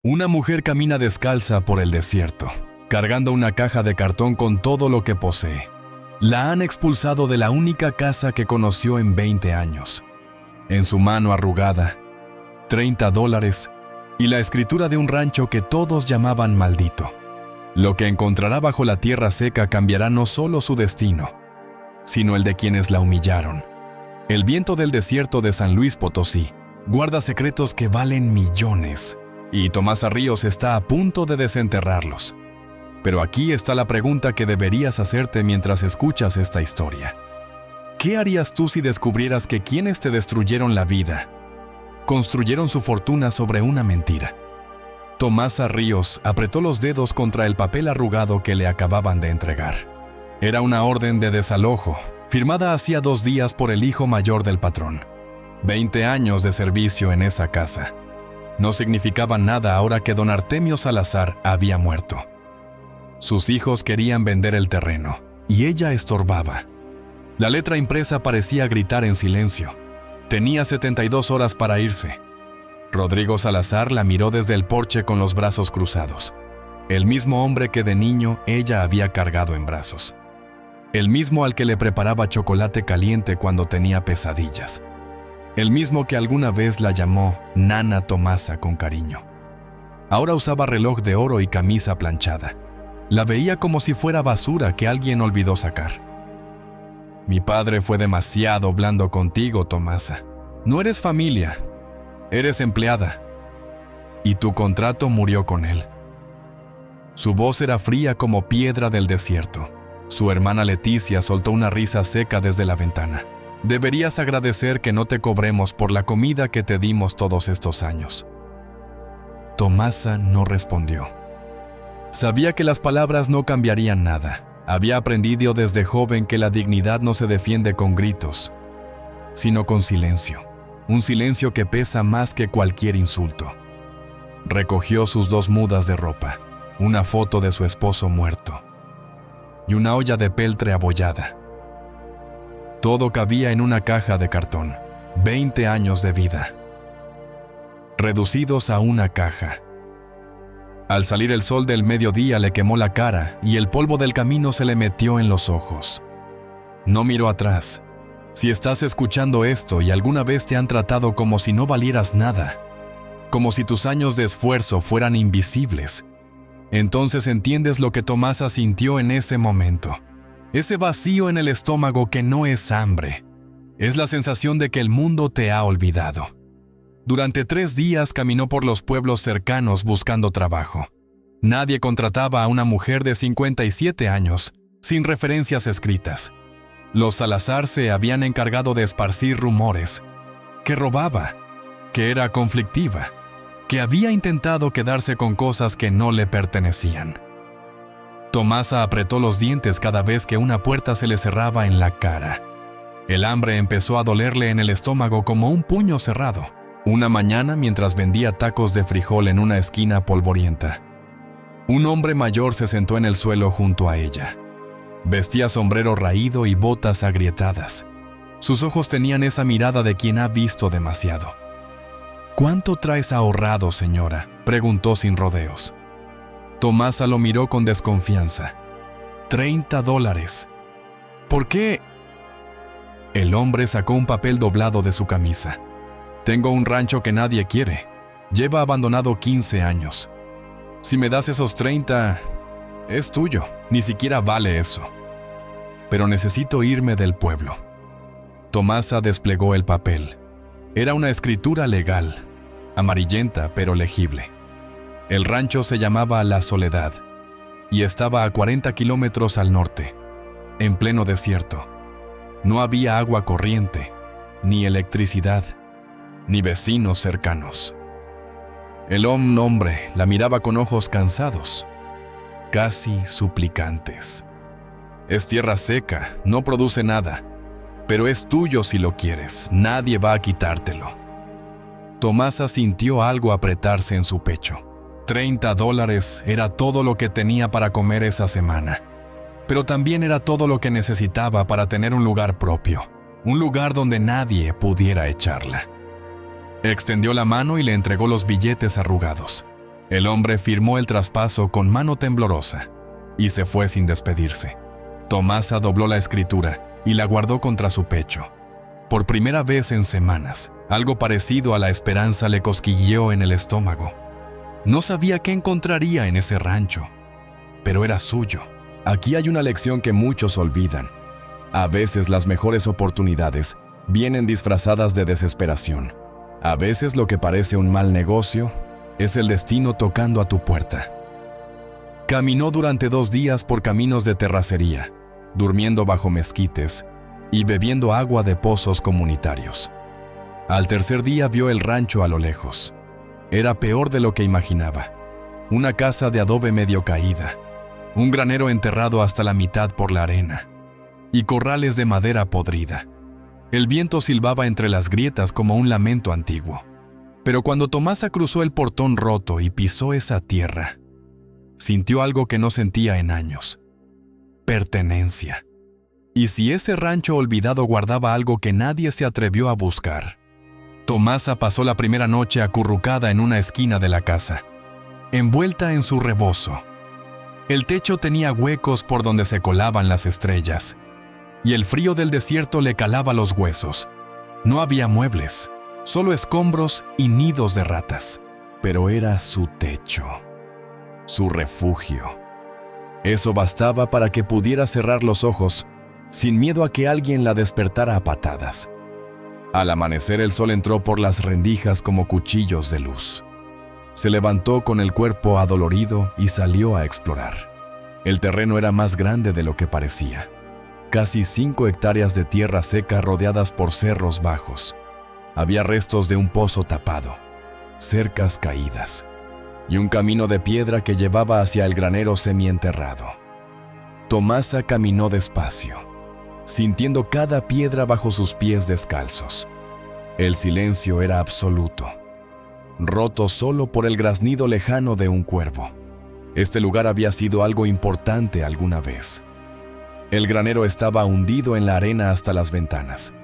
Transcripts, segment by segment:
Una mujer camina descalza por el desierto, cargando una caja de cartón con todo lo que posee. La han expulsado de la única casa que conoció en 20 años. En su mano arrugada, $30 y la escritura de un rancho que todos llamaban maldito. Lo que encontrará bajo la tierra seca cambiará no solo su destino, sino el de quienes la humillaron. El viento del desierto de San Luis Potosí guarda secretos que valen millones, y Tomasa Ríos está a punto de desenterrarlos. Pero aquí está la pregunta que deberías hacerte mientras escuchas esta historia. ¿Qué harías tú si descubrieras que quienes te destruyeron la vida construyeron su fortuna sobre una mentira? Tomasa Ríos apretó los dedos contra el papel arrugado que le acababan de entregar. Era una orden de desalojo, firmada hacía 2 días por el hijo mayor del patrón. 20 años de servicio en esa casa no significaban nada ahora que don Artemio Salazar había muerto. Sus hijos querían vender el terreno, y ella estorbaba. La letra impresa parecía gritar en silencio. Tenía 72 horas para irse. Rodrigo Salazar la miró desde el porche con los brazos cruzados. El mismo hombre que de niño ella había cargado en brazos. El mismo al que le preparaba chocolate caliente cuando tenía pesadillas. El mismo que alguna vez la llamó Nana Tomasa con cariño. Ahora usaba reloj de oro y camisa planchada. La veía como si fuera basura que alguien olvidó sacar. Mi padre fue demasiado blando contigo, Tomasa. No eres familia, eres empleada. Y tu contrato murió con él. Su voz era fría como piedra del desierto. Su hermana Leticia soltó una risa seca desde la ventana. Deberías agradecer que no te cobremos por la comida que te dimos todos estos años. Tomasa no respondió. Sabía que las palabras no cambiarían nada. Había aprendido desde joven que la dignidad no se defiende con gritos, sino con silencio. Un silencio que pesa más que cualquier insulto. Recogió sus 2 mudas de ropa, una foto de su esposo muerto y una olla de peltre abollada. Todo cabía en una caja de cartón. 20 años de vida, reducidos a una caja. Al salir el sol del mediodía le quemó la cara y el polvo del camino se le metió en los ojos. No miró atrás. Si estás escuchando esto y alguna vez te han tratado como si no valieras nada, como si tus años de esfuerzo fueran invisibles, entonces entiendes lo que Tomasa sintió en ese momento. Ese vacío en el estómago que no es hambre. Es la sensación de que el mundo te ha olvidado. Durante 3 días caminó por los pueblos cercanos buscando trabajo. Nadie contrataba a una mujer de 57 años, sin referencias escritas. Los Salazar se habían encargado de esparcir rumores, que robaba, que era conflictiva, que había intentado quedarse con cosas que no le pertenecían. Tomasa apretó los dientes cada vez que una puerta se le cerraba en la cara. El hambre empezó a dolerle en el estómago como un puño cerrado. Una mañana, mientras vendía tacos de frijol en una esquina polvorienta, un hombre mayor se sentó en el suelo junto a ella. Vestía sombrero raído y botas agrietadas. Sus ojos tenían esa mirada de quien ha visto demasiado. «¿Cuánto traes ahorrado, señora?», preguntó sin rodeos. Tomasa lo miró con desconfianza. $30. ¿Por qué? El hombre sacó un papel doblado de su camisa. Tengo un rancho que nadie quiere. Lleva abandonado 15 años. Si me das esos 30, es tuyo. Ni siquiera vale eso. Pero necesito irme del pueblo. Tomasa desplegó el papel. Era una escritura legal, amarillenta pero legible. El rancho se llamaba La Soledad y estaba a 40 kilómetros al norte, en pleno desierto. No había agua corriente, ni electricidad, ni vecinos cercanos. El hombre la miraba con ojos cansados, casi suplicantes. Es tierra seca, no produce nada, pero es tuyo si lo quieres, nadie va a quitártelo. Tomasa sintió algo apretarse en su pecho. $30 era todo lo que tenía para comer esa semana, pero también era todo lo que necesitaba para tener un lugar propio, un lugar donde nadie pudiera echarla. Extendió la mano y le entregó los billetes arrugados. El hombre firmó el traspaso con mano temblorosa y se fue sin despedirse. Tomasa dobló la escritura y la guardó contra su pecho. Por primera vez en semanas, algo parecido a la esperanza le cosquilleó en el estómago. No sabía qué encontraría en ese rancho, pero era suyo. Aquí hay una lección que muchos olvidan. A veces las mejores oportunidades vienen disfrazadas de desesperación. A veces lo que parece un mal negocio es el destino tocando a tu puerta. Caminó durante 2 días por caminos de terracería, durmiendo bajo mezquites y bebiendo agua de pozos comunitarios. Al tercer día vio el rancho a lo lejos. Era peor de lo que imaginaba. Una casa de adobe medio caída, un granero enterrado hasta la mitad por la arena y corrales de madera podrida. El viento silbaba entre las grietas como un lamento antiguo. Pero cuando Tomasa cruzó el portón roto y pisó esa tierra, sintió algo que no sentía en años: pertenencia. Y si ese rancho olvidado guardaba algo que nadie se atrevió a buscar. Tomasa pasó la primera noche acurrucada en una esquina de la casa, envuelta en su rebozo. El techo tenía huecos por donde se colaban las estrellas, y el frío del desierto le calaba los huesos. No había muebles, solo escombros y nidos de ratas. Pero era su techo, su refugio. Eso bastaba para que pudiera cerrar los ojos sin miedo a que alguien la despertara a patadas. Al amanecer el sol entró por las rendijas como cuchillos de luz. Se levantó con el cuerpo adolorido y salió a explorar. El terreno era más grande de lo que parecía. Casi 5 hectáreas de tierra seca rodeadas por cerros bajos. Había restos de un pozo tapado, cercas caídas y un camino de piedra que llevaba hacia el granero semienterrado. Tomasa caminó despacio, sintiendo cada piedra bajo sus pies descalzos. El silencio era absoluto, roto solo por el graznido lejano de un cuervo. Este lugar había sido algo importante alguna vez. El granero estaba hundido en la arena hasta las ventanas.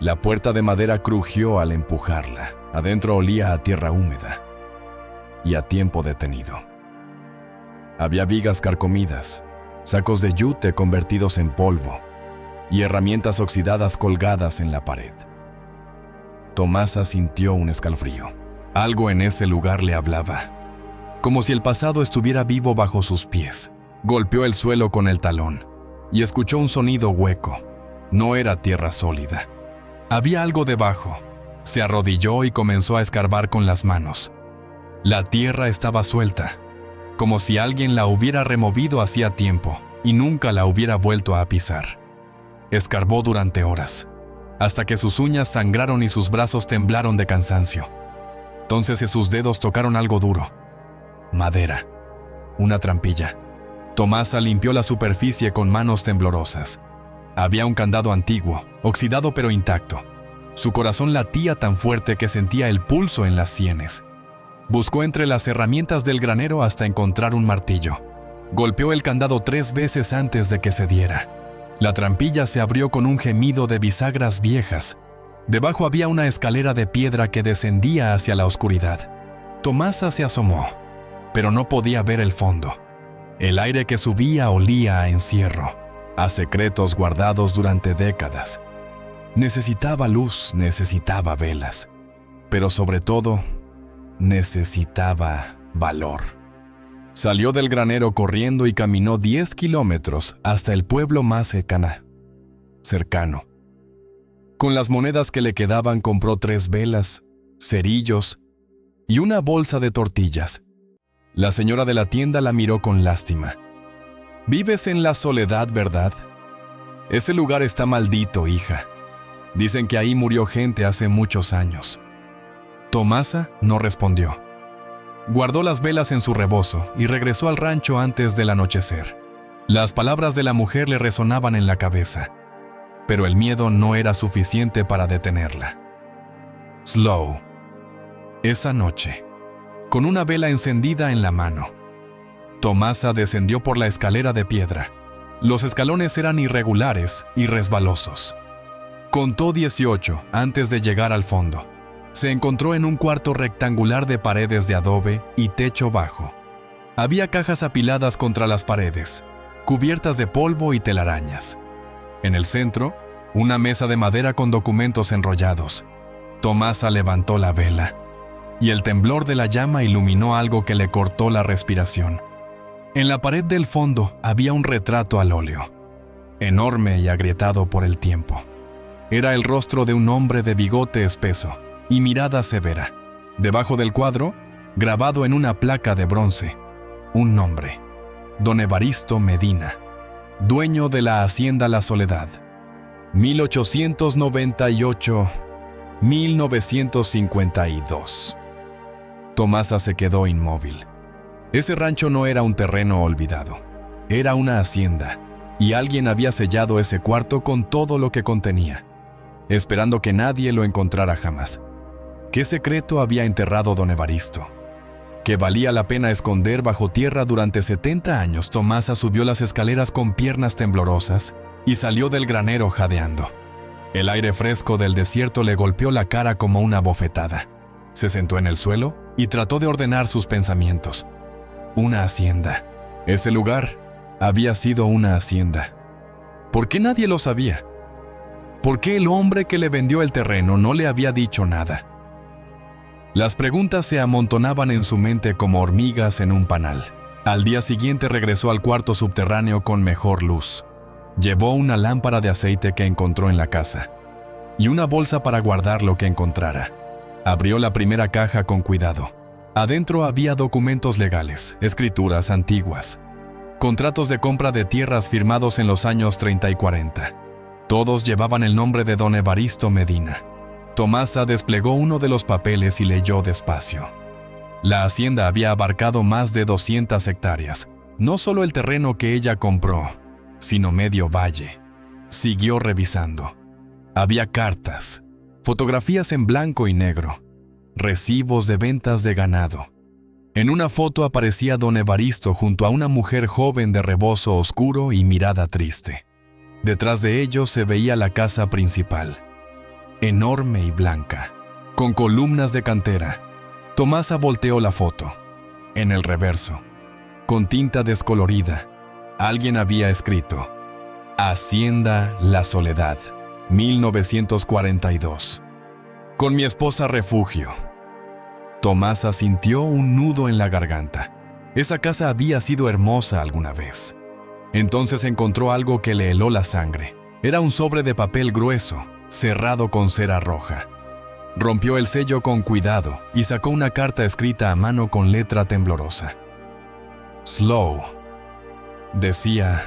La puerta de madera crujió al empujarla. Adentro olía a tierra húmeda y a tiempo detenido. Había vigas carcomidas, sacos de yute convertidos en polvo y herramientas oxidadas colgadas en la pared. Tomasa sintió un escalofrío. Algo en ese lugar le hablaba, como si el pasado estuviera vivo bajo sus pies. Golpeó el suelo con el talón y escuchó un sonido hueco. No era tierra sólida. Había algo debajo. Se arrodilló y comenzó a escarbar con las manos. La tierra estaba suelta, como si alguien la hubiera removido hacía tiempo y nunca la hubiera vuelto a pisar. Escarbó durante horas, hasta que sus uñas sangraron y sus brazos temblaron de cansancio. Entonces sus dedos tocaron algo duro. Madera. Una trampilla. Tomasa limpió la superficie con manos temblorosas. Había un candado antiguo, oxidado pero intacto. Su corazón latía tan fuerte que sentía el pulso en las sienes. Buscó entre las herramientas del granero hasta encontrar un martillo. Golpeó el candado 3 veces antes de que cediera. La trampilla se abrió con un gemido de bisagras viejas. Debajo había una escalera de piedra que descendía hacia la oscuridad. Tomasa se asomó, pero no podía ver el fondo. El aire que subía olía a encierro, a secretos guardados durante décadas. Necesitaba luz, necesitaba velas, pero sobre todo, necesitaba valor. Salió del granero corriendo y caminó 10 kilómetros hasta el pueblo más cercano. Con las monedas que le quedaban compró 3 velas, cerillos y una bolsa de tortillas. La señora de la tienda la miró con lástima. «Vives en la soledad, ¿verdad? Ese lugar está maldito, hija. Dicen que ahí murió gente hace muchos años». Tomasa no respondió. Guardó las velas en su rebozo y regresó al rancho antes del anochecer. Las palabras de la mujer le resonaban en la cabeza, pero el miedo no era suficiente para detenerla. Slow. Esa noche, con una vela encendida en la mano, Tomasa descendió por la escalera de piedra. Los escalones eran irregulares y resbalosos. Contó 18 antes de llegar al fondo. Se encontró en un cuarto rectangular de paredes de adobe y techo bajo. Había cajas apiladas contra las paredes, cubiertas de polvo y telarañas. En el centro, una mesa de madera con documentos enrollados. Tomasa levantó la vela, y el temblor de la llama iluminó algo que le cortó la respiración. En la pared del fondo había un retrato al óleo, enorme y agrietado por el tiempo. Era el rostro de un hombre de bigote espeso y mirada severa. Debajo del cuadro, grabado en una placa de bronce, un nombre: Don Evaristo Medina, dueño de la hacienda La Soledad, 1898-1952. Tomasa se quedó inmóvil. Ese rancho no era un terreno olvidado, era una hacienda, y alguien había sellado ese cuarto con todo lo que contenía, esperando que nadie lo encontrara jamás. ¿Qué secreto había enterrado don Evaristo, que valía la pena esconder bajo tierra durante 70 años? Tomasa subió las escaleras con piernas temblorosas y salió del granero jadeando. El aire fresco del desierto le golpeó la cara como una bofetada. Se sentó en el suelo y trató de ordenar sus pensamientos. Una hacienda. Ese lugar había sido una hacienda. ¿Por qué nadie lo sabía? ¿Por qué el hombre que le vendió el terreno no le había dicho nada? Las preguntas se amontonaban en su mente como hormigas en un panal. Al día siguiente regresó al cuarto subterráneo con mejor luz. Llevó una lámpara de aceite que encontró en la casa y una bolsa para guardar lo que encontrara. Abrió la primera caja con cuidado. Adentro había documentos legales, escrituras antiguas, contratos de compra de tierras firmados en los años 30 y 40. Todos llevaban el nombre de don Evaristo Medina. Tomasa desplegó uno de los papeles y leyó despacio. La hacienda había abarcado más de 200 hectáreas, no solo el terreno que ella compró, sino medio valle. Siguió revisando. Había cartas, fotografías en blanco y negro, recibos de ventas de ganado. En una foto aparecía don Evaristo junto a una mujer joven de rebozo oscuro y mirada triste. Detrás de ellos se veía la casa principal, enorme y blanca, con columnas de cantera. Tomasa volteó la foto. En el reverso, con tinta descolorida, alguien había escrito: Hacienda La Soledad, 1942. Con mi esposa refugio. Tomasa sintió un nudo en la garganta. Esa casa había sido hermosa alguna vez. Entonces encontró algo que le heló la sangre. Era un sobre de papel grueso, cerrado con cera roja. Rompió el sello con cuidado y sacó una carta escrita a mano con letra temblorosa. Slow. Decía: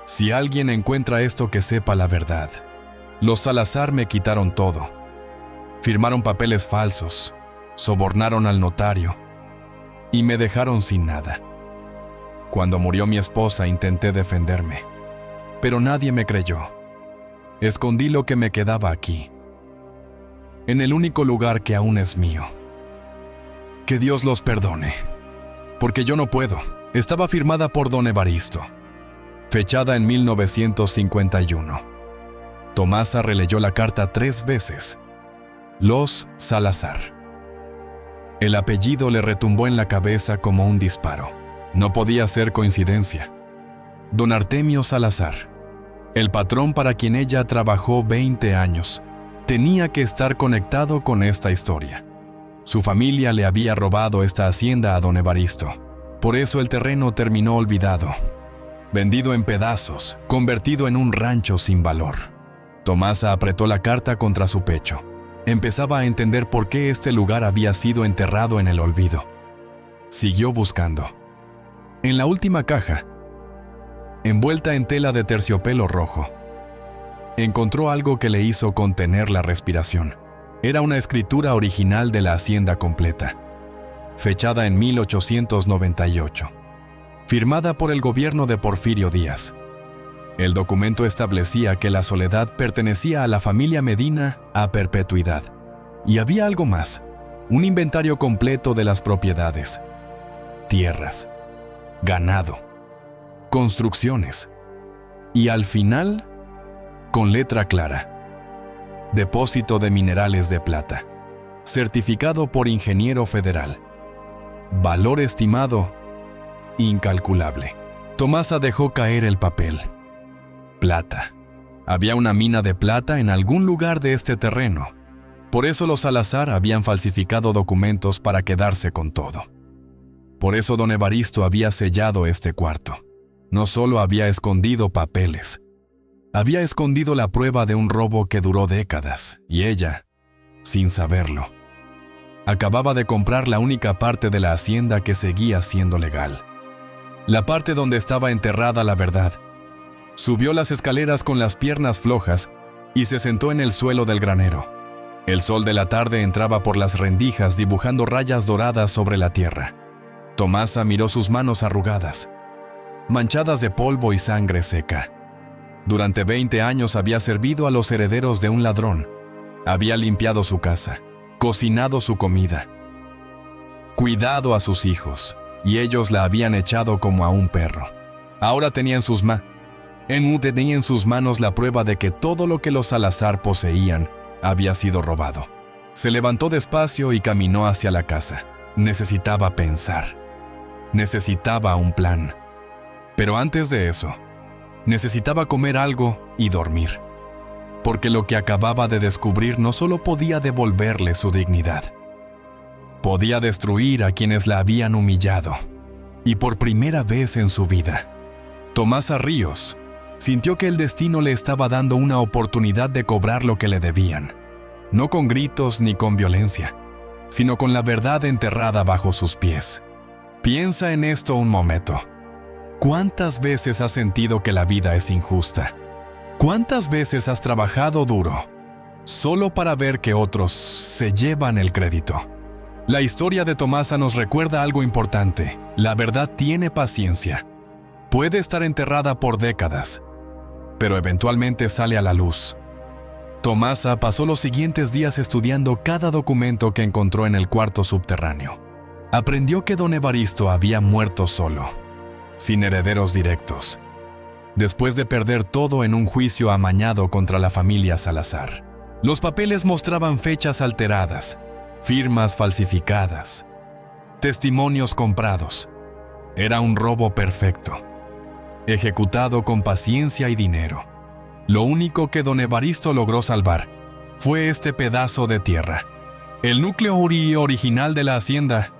si alguien encuentra esto, que sepa la verdad. Los Salazar me quitaron todo. Firmaron papeles falsos, sobornaron al notario y me dejaron sin nada. Cuando murió mi esposa intenté defenderme, pero nadie me creyó. Escondí lo que me quedaba aquí, en el único lugar que aún es mío. Que Dios los perdone, porque yo no puedo. Estaba firmada por don Evaristo, fechada en 1951. Tomasa releyó la carta 3 veces. Los Salazar. El apellido le retumbó en la cabeza como un disparo. No podía ser coincidencia. Don Artemio Salazar, el patrón para quien ella trabajó 20 años, tenía que estar conectado con esta historia. Su familia le había robado esta hacienda a don Evaristo. Por eso el terreno terminó olvidado, vendido en pedazos, convertido en un rancho sin valor. Tomasa apretó la carta contra su pecho. Empezaba a entender por qué este lugar había sido enterrado en el olvido. Siguió buscando. En la última caja, envuelta en tela de terciopelo rojo, encontró algo que le hizo contener la respiración. Era una escritura original de la hacienda completa, fechada en 1898, firmada por el gobierno de Porfirio Díaz. El documento establecía que La Soledad pertenecía a la familia Medina a perpetuidad. Y había algo más, un inventario completo de las propiedades, tierras, ganado, construcciones y al final, con letra clara, depósito de minerales de plata. certificado por ingeniero federal. Valor estimado, incalculable. Tomasa dejó caer el papel. Plata. Había una mina de plata en algún lugar de este terreno. Por eso los Salazar habían falsificado documentos para quedarse con todo. Por eso don Evaristo había sellado este cuarto. No solo había escondido papeles, había escondido la prueba de un robo que duró décadas, y ella, sin saberlo, acababa de comprar la única parte de la hacienda que seguía siendo legal. La parte donde estaba enterrada la verdad. Subió las escaleras con las piernas flojas y se sentó en el suelo del granero. El sol de la tarde entraba por las rendijas dibujando rayas doradas sobre la tierra. Tomasa miró sus manos arrugadas, manchadas de polvo y sangre seca. Durante 20 años había servido a los herederos de un ladrón. Había limpiado su casa, cocinado su comida, cuidado a sus hijos, y ellos la habían echado como a un perro. Ahora tenía en sus manos la prueba de que todo lo que los Salazar poseían había sido robado. Se levantó despacio y caminó hacia la casa. Necesitaba pensar. Necesitaba un plan. Pero antes de eso, necesitaba comer algo y dormir. Porque lo que acababa de descubrir no solo podía devolverle su dignidad, podía destruir a quienes la habían humillado. Y por primera vez en su vida, Tomasa Ríos sintió que el destino le estaba dando una oportunidad de cobrar lo que le debían, no con gritos ni con violencia, sino con la verdad enterrada bajo sus pies. Piensa en esto un momento. ¿Cuántas veces has sentido que la vida es injusta? ¿Cuántas veces has trabajado duro solo para ver que otros se llevan el crédito? La historia de Tomasa nos recuerda algo importante. La verdad tiene paciencia. Puede estar enterrada por décadas, pero eventualmente sale a la luz. Tomasa pasó los siguientes días estudiando cada documento que encontró en el cuarto subterráneo. Aprendió que don Evaristo había muerto solo, sin herederos directos, después de perder todo en un juicio amañado contra la familia Salazar. Los papeles mostraban fechas alteradas, firmas falsificadas, testimonios comprados. Era un robo perfecto, ejecutado con paciencia y dinero. Lo único que don Evaristo logró salvar fue este pedazo de tierra, el núcleo original de la hacienda,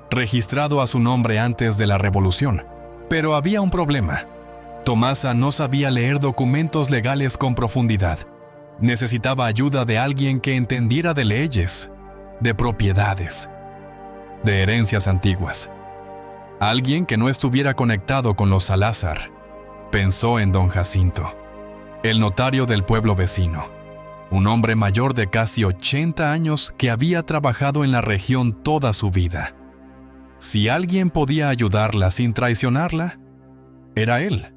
registrado a su nombre antes de la revolución. Pero había un problema. Tomasa no sabía leer documentos legales con profundidad. Necesitaba ayuda de alguien que entendiera de leyes, de propiedades, de herencias antiguas. Alguien que no estuviera conectado con los Salazar. Pensó en don Jacinto, el notario del pueblo vecino, un hombre mayor de casi 80 años que había trabajado en la región toda su vida. Si alguien podía ayudarla sin traicionarla, era él.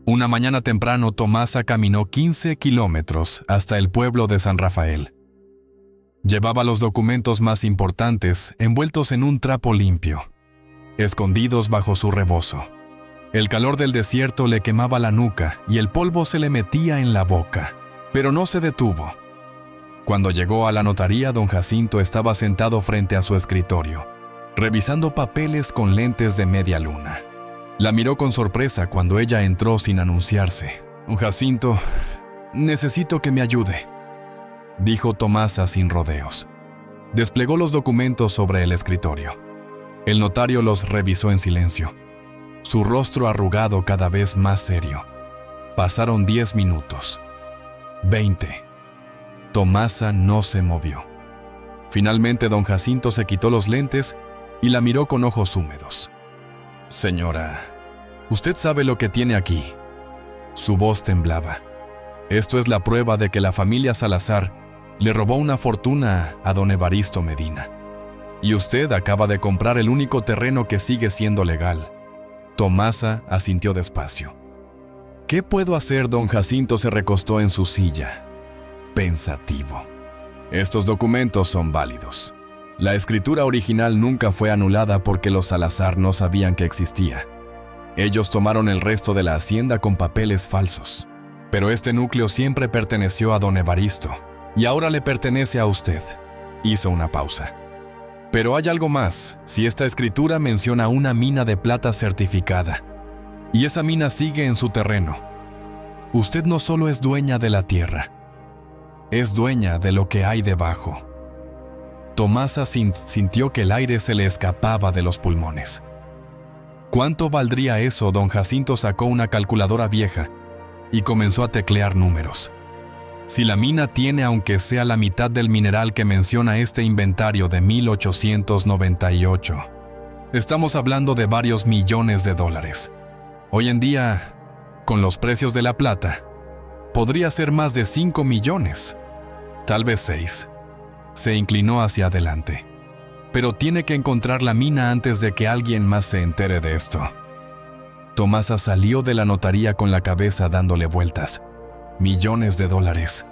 Una mañana temprano, Tomasa caminó 15 kilómetros hasta el pueblo de San Rafael. Llevaba los documentos más importantes envueltos en un trapo limpio, escondidos bajo su rebozo. El calor del desierto le quemaba la nuca y el polvo se le metía en la boca, pero no se detuvo. Cuando llegó a la notaría, don Jacinto estaba sentado frente a su escritorio, revisando papeles con lentes de media luna. La miró con sorpresa cuando ella entró sin anunciarse. «Don Jacinto, necesito que me ayude», dijo Tomasa sin rodeos. Desplegó los documentos sobre el escritorio. El notario los revisó en silencio, su rostro arrugado cada vez más serio. Pasaron 10 minutos. 20. Tomasa no se movió. Finalmente don Jacinto se quitó los lentes y la miró con ojos húmedos. «Señora, usted sabe lo que tiene aquí». Su voz temblaba. «Esto es la prueba de que la familia Salazar le robó una fortuna a don Evaristo Medina. Y usted acaba de comprar el único terreno que sigue siendo legal». Tomasa asintió despacio. «¿Qué puedo hacer?». Don Jacinto se recostó en su silla, pensativo. «Estos documentos son válidos. La escritura original nunca fue anulada porque los Salazar no sabían que existía. Ellos tomaron el resto de la hacienda con papeles falsos. Pero este núcleo siempre perteneció a don Evaristo, y ahora le pertenece a usted. Hizo una pausa. Pero hay algo más. Si esta escritura menciona una mina de plata certificada, y esa mina sigue en su terreno, usted no solo es dueña de la tierra, es dueña de lo que hay debajo. Tomasa sintió que el aire se le escapaba de los pulmones. ¿Cuánto valdría eso? Don Jacinto sacó una calculadora vieja y comenzó a teclear números. Si la mina tiene aunque sea la mitad del mineral que menciona este inventario de 1898, estamos hablando de varios millones de dólares. Hoy en día, con los precios de la plata, podría ser más de 5 millones, tal vez 6. Se inclinó hacia adelante. Pero tiene que encontrar la mina antes de que alguien más se entere de esto. Tomasa salió de la notaría con la cabeza dándole vueltas. Millones de dólares.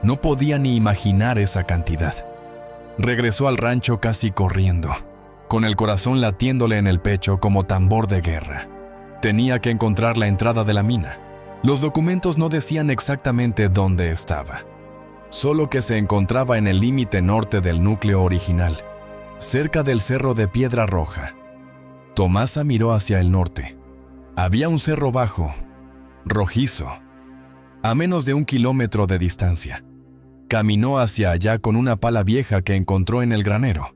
No podía ni imaginar esa cantidad. Regresó al rancho casi corriendo, con el corazón latiéndole en el pecho como tambor de guerra. Tenía que encontrar la entrada de la mina. Los documentos no decían exactamente dónde estaba, solo que se encontraba en el límite norte del núcleo original, cerca del cerro de Piedra Roja. Tomasa miró hacia el norte. Había un cerro bajo, rojizo, a menos de 1 kilómetro de distancia. Caminó hacia allá con una pala vieja que encontró en el granero.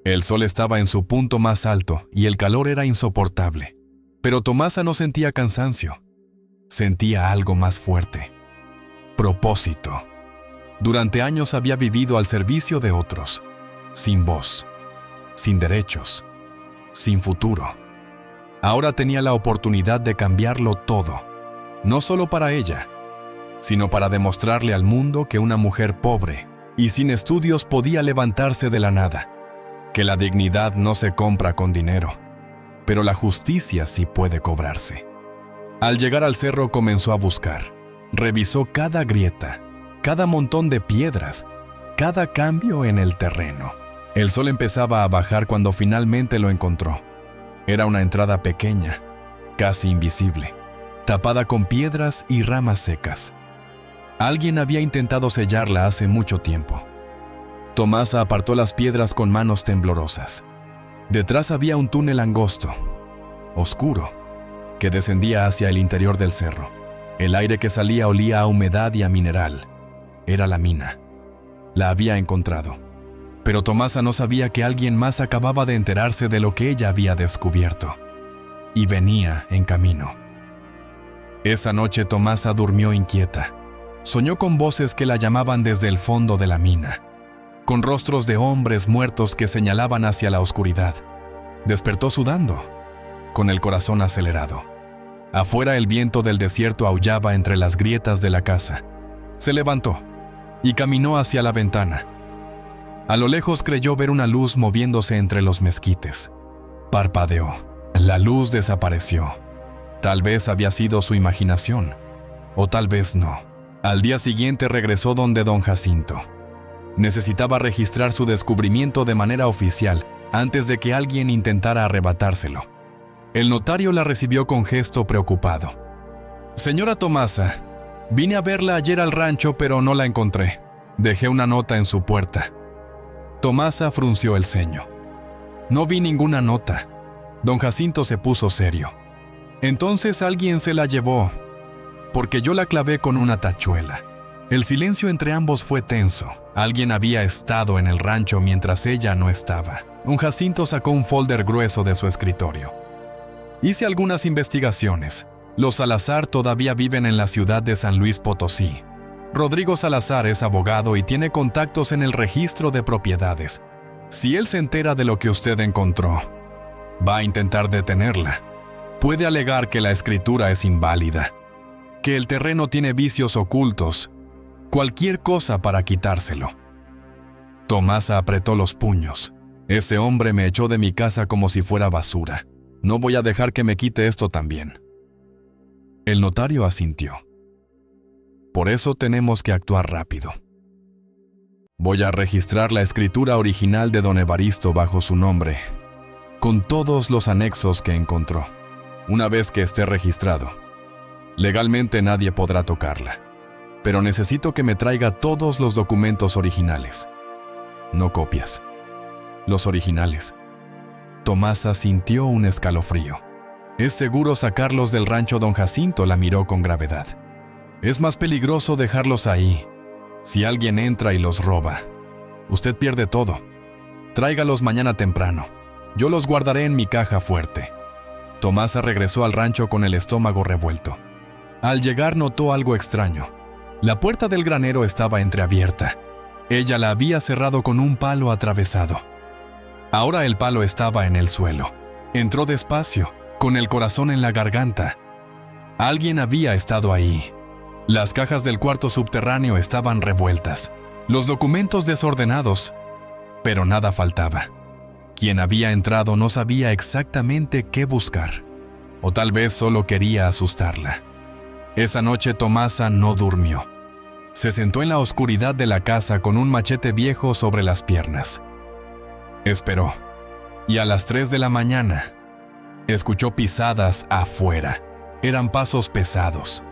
El sol estaba en su punto más alto y el calor era insoportable. Pero Tomasa no sentía cansancio. Sentía algo más fuerte. Propósito. Durante años había vivido al servicio de otros, sin voz, sin derechos, sin futuro. Ahora tenía la oportunidad de cambiarlo todo, no solo para ella, sino para demostrarle al mundo que una mujer pobre y sin estudios podía levantarse de la nada, que la dignidad no se compra con dinero, pero la justicia sí puede cobrarse. Al llegar al cerro comenzó a buscar. Revisó cada grieta, cada montón de piedras, cada cambio en el terreno. El sol empezaba a bajar cuando finalmente lo encontró. Era una entrada pequeña, casi invisible, tapada con piedras y ramas secas. Alguien había intentado sellarla hace mucho tiempo. Tomasa apartó las piedras con manos temblorosas. Detrás había un túnel angosto, oscuro, que descendía hacia el interior del cerro. El aire que salía olía a humedad y a mineral. Era la mina. La había encontrado. Pero Tomasa no sabía que alguien más acababa de enterarse de lo que ella había descubierto. Y venía en camino. Esa noche Tomasa durmió inquieta. Soñó con voces que la llamaban desde el fondo de la mina, con rostros de hombres muertos que señalaban hacia la oscuridad. Despertó sudando, con el corazón acelerado. Afuera el viento del desierto aullaba entre las grietas de la casa. Se levantó y caminó hacia la ventana. A lo lejos creyó ver una luz moviéndose entre los mezquites. Parpadeó. La luz desapareció. Tal vez había sido su imaginación, o tal vez no. Al día siguiente regresó donde don Jacinto. Necesitaba registrar su descubrimiento de manera oficial antes de que alguien intentara arrebatárselo. El notario la recibió con gesto preocupado. «Señora Tomasa, vine a verla ayer al rancho, pero no la encontré. Dejé una nota en su puerta». Tomasa frunció el ceño. «No vi ninguna nota». Don Jacinto se puso serio. «Entonces alguien se la llevó, porque yo la clavé con una tachuela». El silencio entre ambos fue tenso. Alguien había estado en el rancho mientras ella no estaba. Don Jacinto sacó un folder grueso de su escritorio. «Hice algunas investigaciones. Los Salazar todavía viven en la ciudad de San Luis Potosí. Rodrigo Salazar es abogado y tiene contactos en el registro de propiedades. Si él se entera de lo que usted encontró, va a intentar detenerla. Puede alegar que la escritura es inválida, que el terreno tiene vicios ocultos, cualquier cosa para quitárselo». Tomasa apretó los puños. «Ese hombre me echó de mi casa como si fuera basura. No voy a dejar que me quite esto también». El notario asintió. «Por eso tenemos que actuar rápido. Voy a registrar la escritura original de don Evaristo bajo su nombre, con todos los anexos que encontró. Una vez que esté registrado, legalmente nadie podrá tocarla. Pero necesito que me traiga todos los documentos originales. no copias. Los originales. Tomasa sintió un escalofrío. Es seguro sacarlos del rancho. Don Jacinto la miró con gravedad. Es más peligroso dejarlos ahí. Si alguien entra y los roba, usted pierde todo. Tráigalos mañana temprano. Yo los guardaré en mi caja fuerte. Tomasa regresó al rancho con el estómago revuelto. Al llegar notó algo extraño. La puerta del granero estaba entreabierta. Ella la había cerrado con un palo atravesado. Ahora el palo estaba en el suelo. Entró despacio, con el corazón en la garganta. Alguien había estado ahí. Las cajas del cuarto subterráneo estaban revueltas, los documentos desordenados, pero nada faltaba. Quien había entrado no sabía exactamente qué buscar, o tal vez solo quería asustarla. Esa noche Tomasa no durmió. Se sentó en la oscuridad de la casa con un machete viejo sobre las piernas. Esperó, y a las 3 de la mañana, escuchó pisadas afuera. Eran pasos pesados,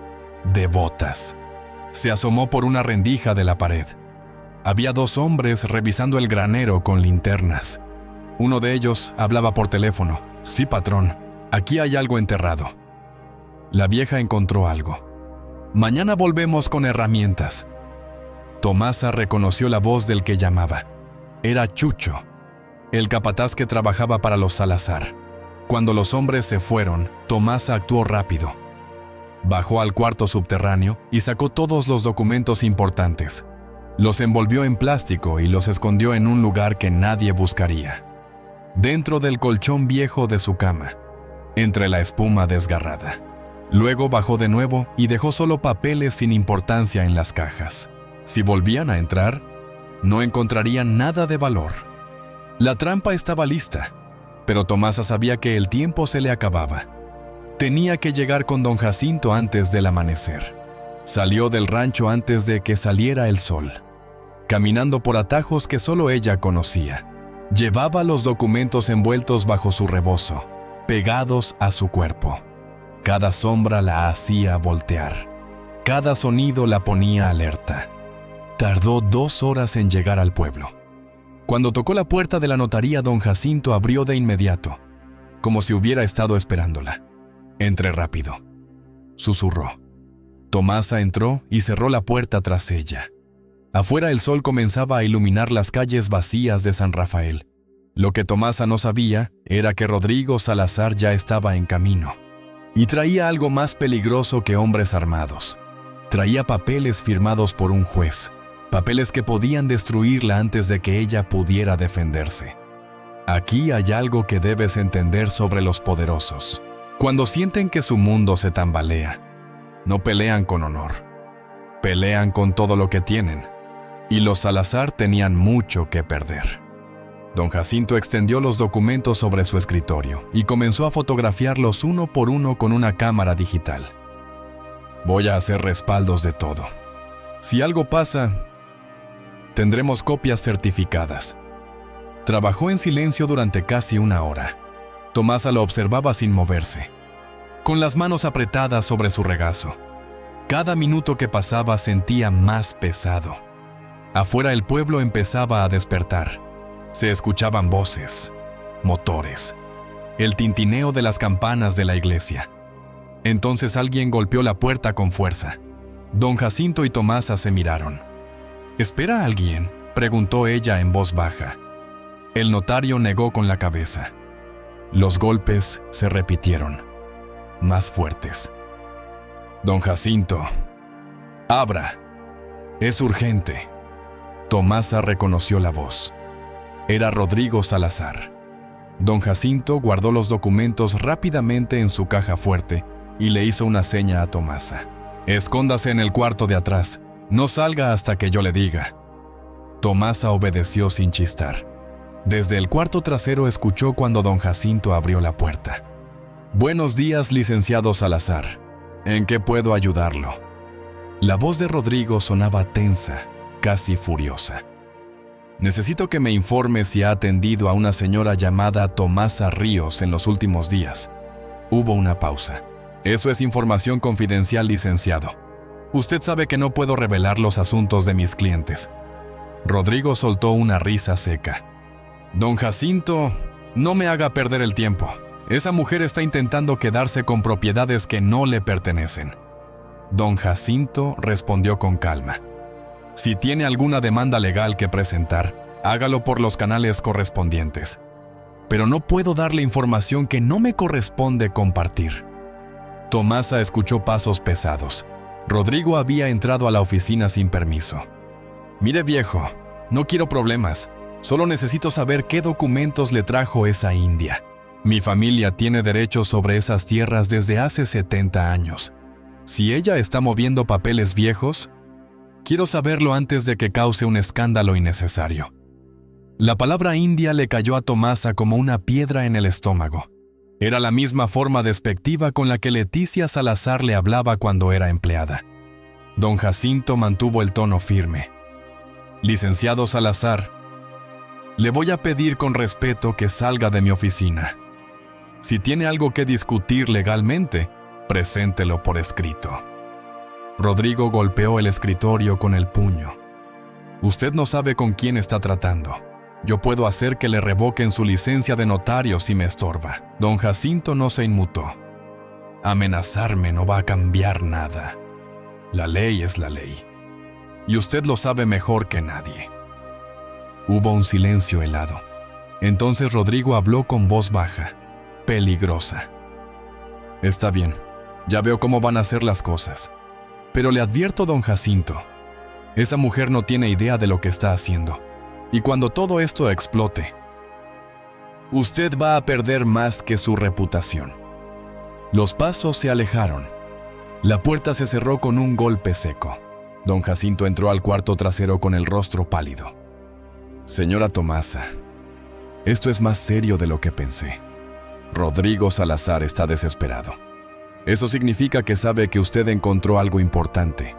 de botas. Se asomó por una rendija de la pared. Había 2 hombres revisando el granero con linternas. Uno de ellos hablaba por teléfono. «Sí, patrón, aquí hay algo enterrado». La vieja encontró algo. «Mañana volvemos con herramientas». Tomasa reconoció la voz del que llamaba. Era Chucho, el capataz que trabajaba para los Salazar. Cuando los hombres se fueron, Tomasa actuó rápido. Bajó al cuarto subterráneo y sacó todos los documentos importantes. Los envolvió en plástico y los escondió en un lugar que nadie buscaría. Dentro del colchón viejo de su cama, entre la espuma desgarrada. Luego bajó de nuevo y dejó solo papeles sin importancia en las cajas. Si volvían a entrar, no encontrarían nada de valor. La trampa estaba lista, pero Tomasa sabía que el tiempo se le acababa. Tenía que llegar con don Jacinto antes del amanecer. Salió del rancho antes de que saliera el sol, caminando por atajos que solo ella conocía. Llevaba los documentos envueltos bajo su rebozo, pegados a su cuerpo. Cada sombra la hacía voltear. Cada sonido la ponía alerta. Tardó 2 horas en llegar al pueblo. Cuando tocó la puerta de la notaría, don Jacinto abrió de inmediato, como si hubiera estado esperándola. «Entre rápido», susurró. Tomasa entró y cerró la puerta tras ella. Afuera el sol comenzaba a iluminar las calles vacías de San Rafael. Lo que Tomasa no sabía era que Rodrigo Salazar ya estaba en camino. Y traía algo más peligroso que hombres armados. Traía papeles firmados por un juez. Papeles que podían destruirla antes de que ella pudiera defenderse. Aquí hay algo que debes entender sobre los poderosos. Cuando sienten que su mundo se tambalea, no pelean con honor. Pelean con todo lo que tienen. Y los Salazar tenían mucho que perder. Don Jacinto extendió los documentos sobre su escritorio y comenzó a fotografiarlos uno por uno con una cámara digital. «Voy a hacer respaldos de todo. Si algo pasa, tendremos copias certificadas». Trabajó en silencio durante casi 1 hora. Tomasa lo observaba sin moverse, con las manos apretadas sobre su regazo. Cada minuto que pasaba sentía más pesado. Afuera el pueblo empezaba a despertar. Se escuchaban voces, motores, el tintineo de las campanas de la iglesia. Entonces alguien golpeó la puerta con fuerza. Don Jacinto y Tomasa se miraron. «¿Espera a alguien?», preguntó ella en voz baja. El notario negó con la cabeza. Los golpes se repitieron, más fuertes. «Don Jacinto, abra. Es urgente». Tomasa reconoció la voz. Era Rodrigo Salazar. Don Jacinto guardó los documentos rápidamente en su caja fuerte y le hizo una seña a Tomasa. «Escóndase en el cuarto de atrás. No salga hasta que yo le diga». Tomasa obedeció sin chistar. Desde el cuarto trasero escuchó cuando don Jacinto abrió la puerta. «Buenos días, licenciado Salazar. ¿En qué puedo ayudarlo?». La voz de Rodrigo sonaba tensa, casi furiosa. «Necesito que me informe si ha atendido a una señora llamada Tomasa Ríos en los últimos días». Hubo una pausa. «Eso es información confidencial, licenciado. Usted sabe que no puedo revelar los asuntos de mis clientes». Rodrigo soltó una risa seca. Don Jacinto, no me haga perder el tiempo. Esa mujer está intentando quedarse con propiedades que no le pertenecen. Don Jacinto respondió con calma. Si tiene alguna demanda legal que presentar, hágalo por los canales correspondientes. Pero no puedo darle información que no me corresponde compartir. Tomasa escuchó pasos pesados. Rodrigo había entrado a la oficina sin permiso. Mire viejo, no quiero problemas. Solo necesito saber qué documentos le trajo esa india. Mi familia tiene derechos sobre esas tierras desde hace 70 años. Si ella está moviendo papeles viejos, quiero saberlo antes de que cause un escándalo innecesario. La palabra india le cayó a Tomasa como una piedra en el estómago. Era la misma forma despectiva con la que Leticia Salazar le hablaba cuando era empleada. Don Jacinto mantuvo el tono firme. Licenciado Salazar, le voy a pedir con respeto que salga de mi oficina. Si tiene algo que discutir legalmente, preséntelo por escrito. Rodrigo golpeó el escritorio con el puño. Usted no sabe con quién está tratando. Yo puedo hacer que le revoquen su licencia de notario si me estorba. Don Jacinto no se inmutó. Amenazarme no va a cambiar nada. La ley es la ley. Y usted lo sabe mejor que nadie. Hubo un silencio helado. Entonces Rodrigo habló con voz baja, peligrosa. Está bien, ya veo cómo van a ser las cosas. Pero le advierto, don Jacinto, esa mujer no tiene idea de lo que está haciendo. Y cuando todo esto explote, usted va a perder más que su reputación. Los pasos se alejaron. La puerta se cerró con un golpe seco. Don Jacinto entró al cuarto trasero con el rostro pálido. Señora Tomasa, esto es más serio de lo que pensé. Rodrigo Salazar está desesperado. Eso significa que sabe que usted encontró algo importante.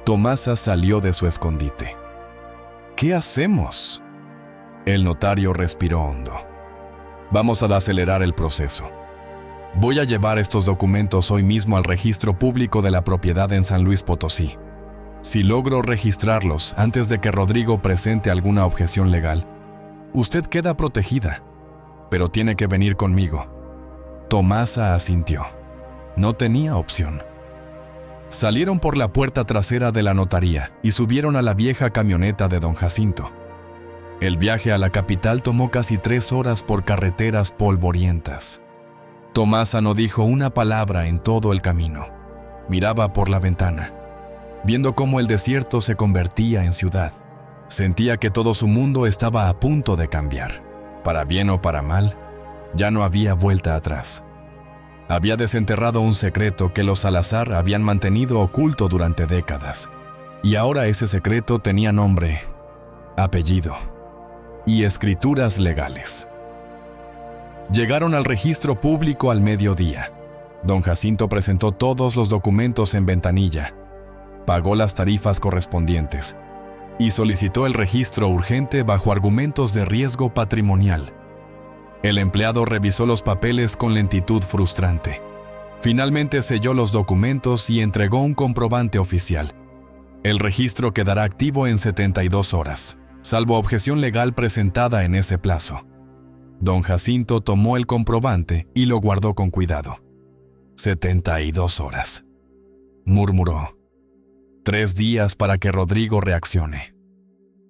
Tomasa salió de su escondite. ¿Qué hacemos? El notario respiró hondo. Vamos a acelerar el proceso. Voy a llevar estos documentos hoy mismo al registro público de la propiedad en San Luis Potosí. Si logro registrarlos antes de que Rodrigo presente alguna objeción legal, usted queda protegida, pero tiene que venir conmigo. Tomasa asintió. No tenía opción. Salieron por la puerta trasera de la notaría y subieron a la vieja camioneta de don Jacinto. El viaje a la capital tomó casi 3 horas por carreteras polvorientas. Tomasa no dijo una palabra en todo el camino. Miraba por la ventana, viendo cómo el desierto se convertía en ciudad. Sentía que todo su mundo estaba a punto de cambiar. Para bien o para mal, ya no había vuelta atrás. Había desenterrado un secreto que los Salazar habían mantenido oculto durante décadas. Y ahora ese secreto tenía nombre, apellido y escrituras legales. Llegaron al registro público al mediodía. Don Jacinto presentó todos los documentos en ventanilla, pagó las tarifas correspondientes y solicitó el registro urgente bajo argumentos de riesgo patrimonial. El empleado revisó los papeles con lentitud frustrante. Finalmente selló los documentos y entregó un comprobante oficial. El registro quedará activo en 72 horas, salvo objeción legal presentada en ese plazo. Don Jacinto tomó el comprobante y lo guardó con cuidado. 72 horas, murmuró. 3 días para que Rodrigo reaccione.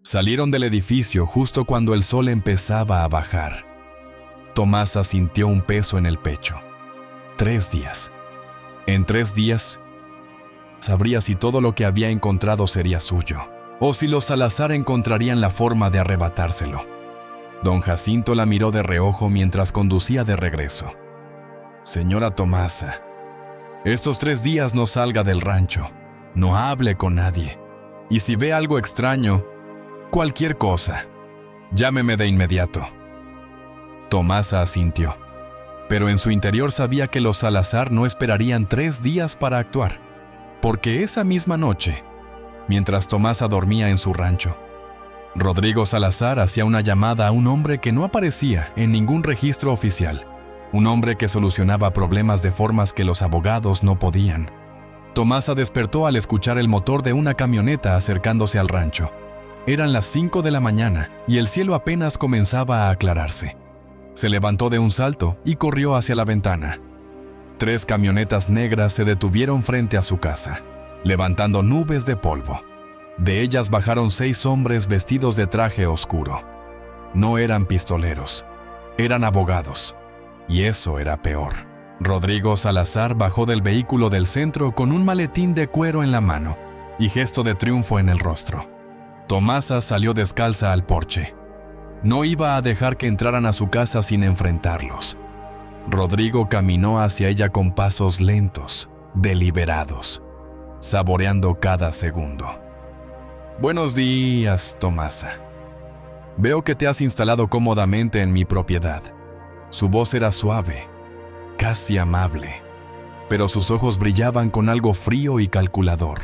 Salieron del edificio justo cuando el sol empezaba a bajar. Tomasa sintió un peso en el pecho. 3 días. En 3 días, sabría si todo lo que había encontrado sería suyo, o si los Salazar encontrarían la forma de arrebatárselo. Don Jacinto la miró de reojo mientras conducía de regreso. Señora Tomasa, estos 3 días no salga del rancho, no hable con nadie, y si ve algo extraño, cualquier cosa, llámeme de inmediato. Tomasa asintió, pero en su interior sabía que los Salazar no esperarían 3 días para actuar, porque esa misma noche, mientras Tomasa dormía en su rancho, Rodrigo Salazar hacía una llamada a un hombre que no aparecía en ningún registro oficial, un hombre que solucionaba problemas de formas que los abogados no podían. Tomasa despertó al escuchar el motor de una camioneta acercándose al rancho. Eran las 5 de la mañana y el cielo apenas comenzaba a aclararse. Se levantó de un salto y corrió hacia la ventana. 3 camionetas negras se detuvieron frente a su casa, levantando nubes de polvo. De ellas bajaron 6 hombres vestidos de traje oscuro. No eran pistoleros, eran abogados. Y eso era peor. Rodrigo Salazar bajó del vehículo del centro con un maletín de cuero en la mano y gesto de triunfo en el rostro. Tomasa salió descalza al porche. No iba a dejar que entraran a su casa sin enfrentarlos. Rodrigo caminó hacia ella con pasos lentos, deliberados, saboreando cada segundo. «Buenos días, Tomasa. Veo que te has instalado cómodamente en mi propiedad». Su voz era suave, casi amable, pero sus ojos brillaban con algo frío y calculador.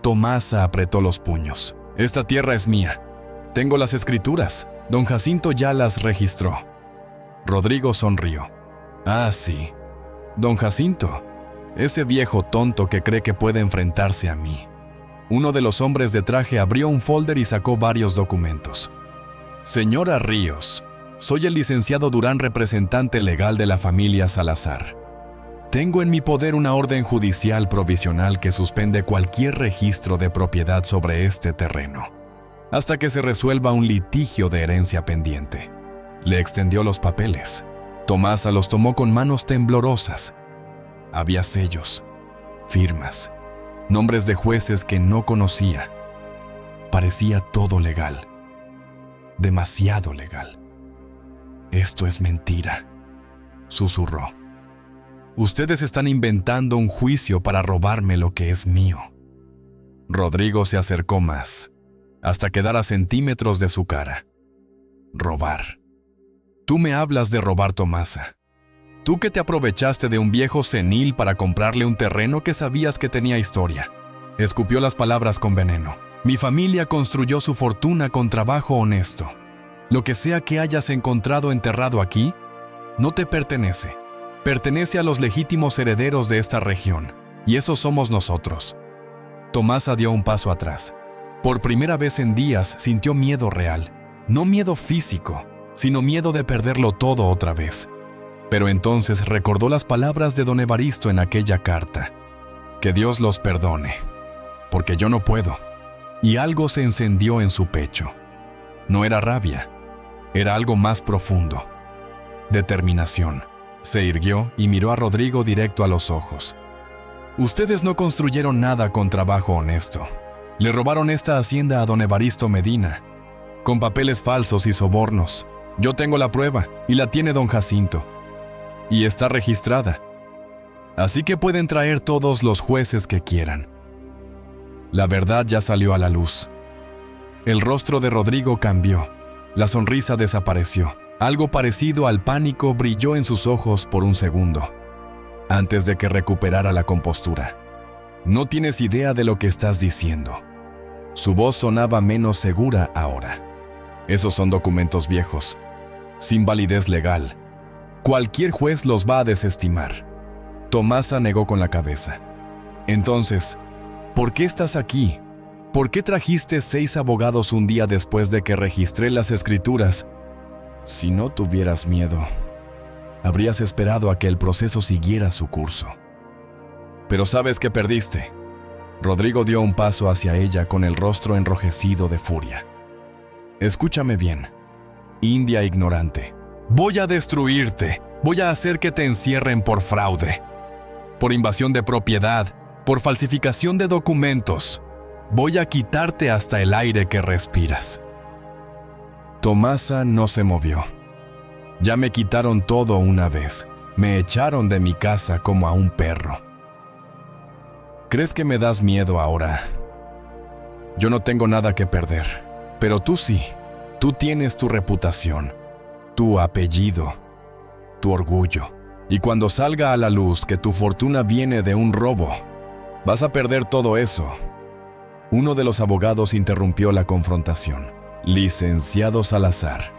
Tomasa apretó los puños. «Esta tierra es mía. Tengo las escrituras. Don Jacinto ya las registró». Rodrigo sonrió. «Ah, sí. Don Jacinto, ese viejo tonto que cree que puede enfrentarse a mí». Uno de los hombres de traje abrió un folder y sacó varios documentos. «Señora Ríos, soy el licenciado Durán, representante legal de la familia Salazar. Tengo en mi poder una orden judicial provisional que suspende cualquier registro de propiedad sobre este terreno, hasta que se resuelva un litigio de herencia pendiente». Le extendió los papeles. Tomasa los tomó con manos temblorosas. Había sellos, firmas, nombres de jueces que no conocía. Parecía todo legal. Demasiado legal. «Esto es mentira», susurró. «Ustedes están inventando un juicio para robarme lo que es mío». Rodrigo se acercó más, hasta quedar a centímetros de su cara. «Robar. Tú me hablas de robar, Tomasa. Tú que te aprovechaste de un viejo senil para comprarle un terreno que sabías que tenía historia». Escupió las palabras con veneno. «Mi familia construyó su fortuna con trabajo honesto. Lo que sea que hayas encontrado enterrado aquí, no te pertenece. Pertenece a los legítimos herederos de esta región, y esos somos nosotros». Tomasa dio un paso atrás. Por primera vez en días sintió miedo real. No miedo físico, sino miedo de perderlo todo otra vez. Pero entonces recordó las palabras de don Evaristo en aquella carta. «Que Dios los perdone, porque yo no puedo». Y algo se encendió en su pecho. No era rabia, era algo más profundo. Determinación. Se irguió y miró a Rodrigo directo a los ojos. «Ustedes no construyeron nada con trabajo honesto. Le robaron esta hacienda a don Evaristo Medina, con papeles falsos y sobornos. Yo tengo la prueba, y la tiene don Jacinto. Y está registrada. Así que pueden traer todos los jueces que quieran». La verdad ya salió a la luz. El rostro de Rodrigo cambió. La sonrisa desapareció. Algo parecido al pánico brilló en sus ojos por un segundo, antes de que recuperara la compostura. «No tienes idea de lo que estás diciendo». Su voz sonaba menos segura ahora. «Esos son documentos viejos, sin validez legal. Cualquier juez los va a desestimar». Tomasa negó con la cabeza. «Entonces, ¿por qué estás aquí? ¿Por qué trajiste 6 abogados un día después de que registré las escrituras? Si no tuvieras miedo, habrías esperado a que el proceso siguiera su curso. Pero sabes que perdiste». Rodrigo dio un paso hacia ella con el rostro enrojecido de furia. «Escúchame bien, india ignorante. Voy a destruirte. Voy a hacer que te encierren por fraude, por invasión de propiedad, por falsificación de documentos. Voy a quitarte hasta el aire que respiras». Tomasa no se movió. «Ya me quitaron todo una vez. Me echaron de mi casa como a un perro. ¿Crees que me das miedo ahora? Yo no tengo nada que perder, pero tú sí. Tú tienes tu reputación, tu apellido, tu orgullo. Y cuando salga a la luz que tu fortuna viene de un robo, vas a perder todo eso». Uno de los abogados interrumpió la confrontación. «Licenciado Salazar,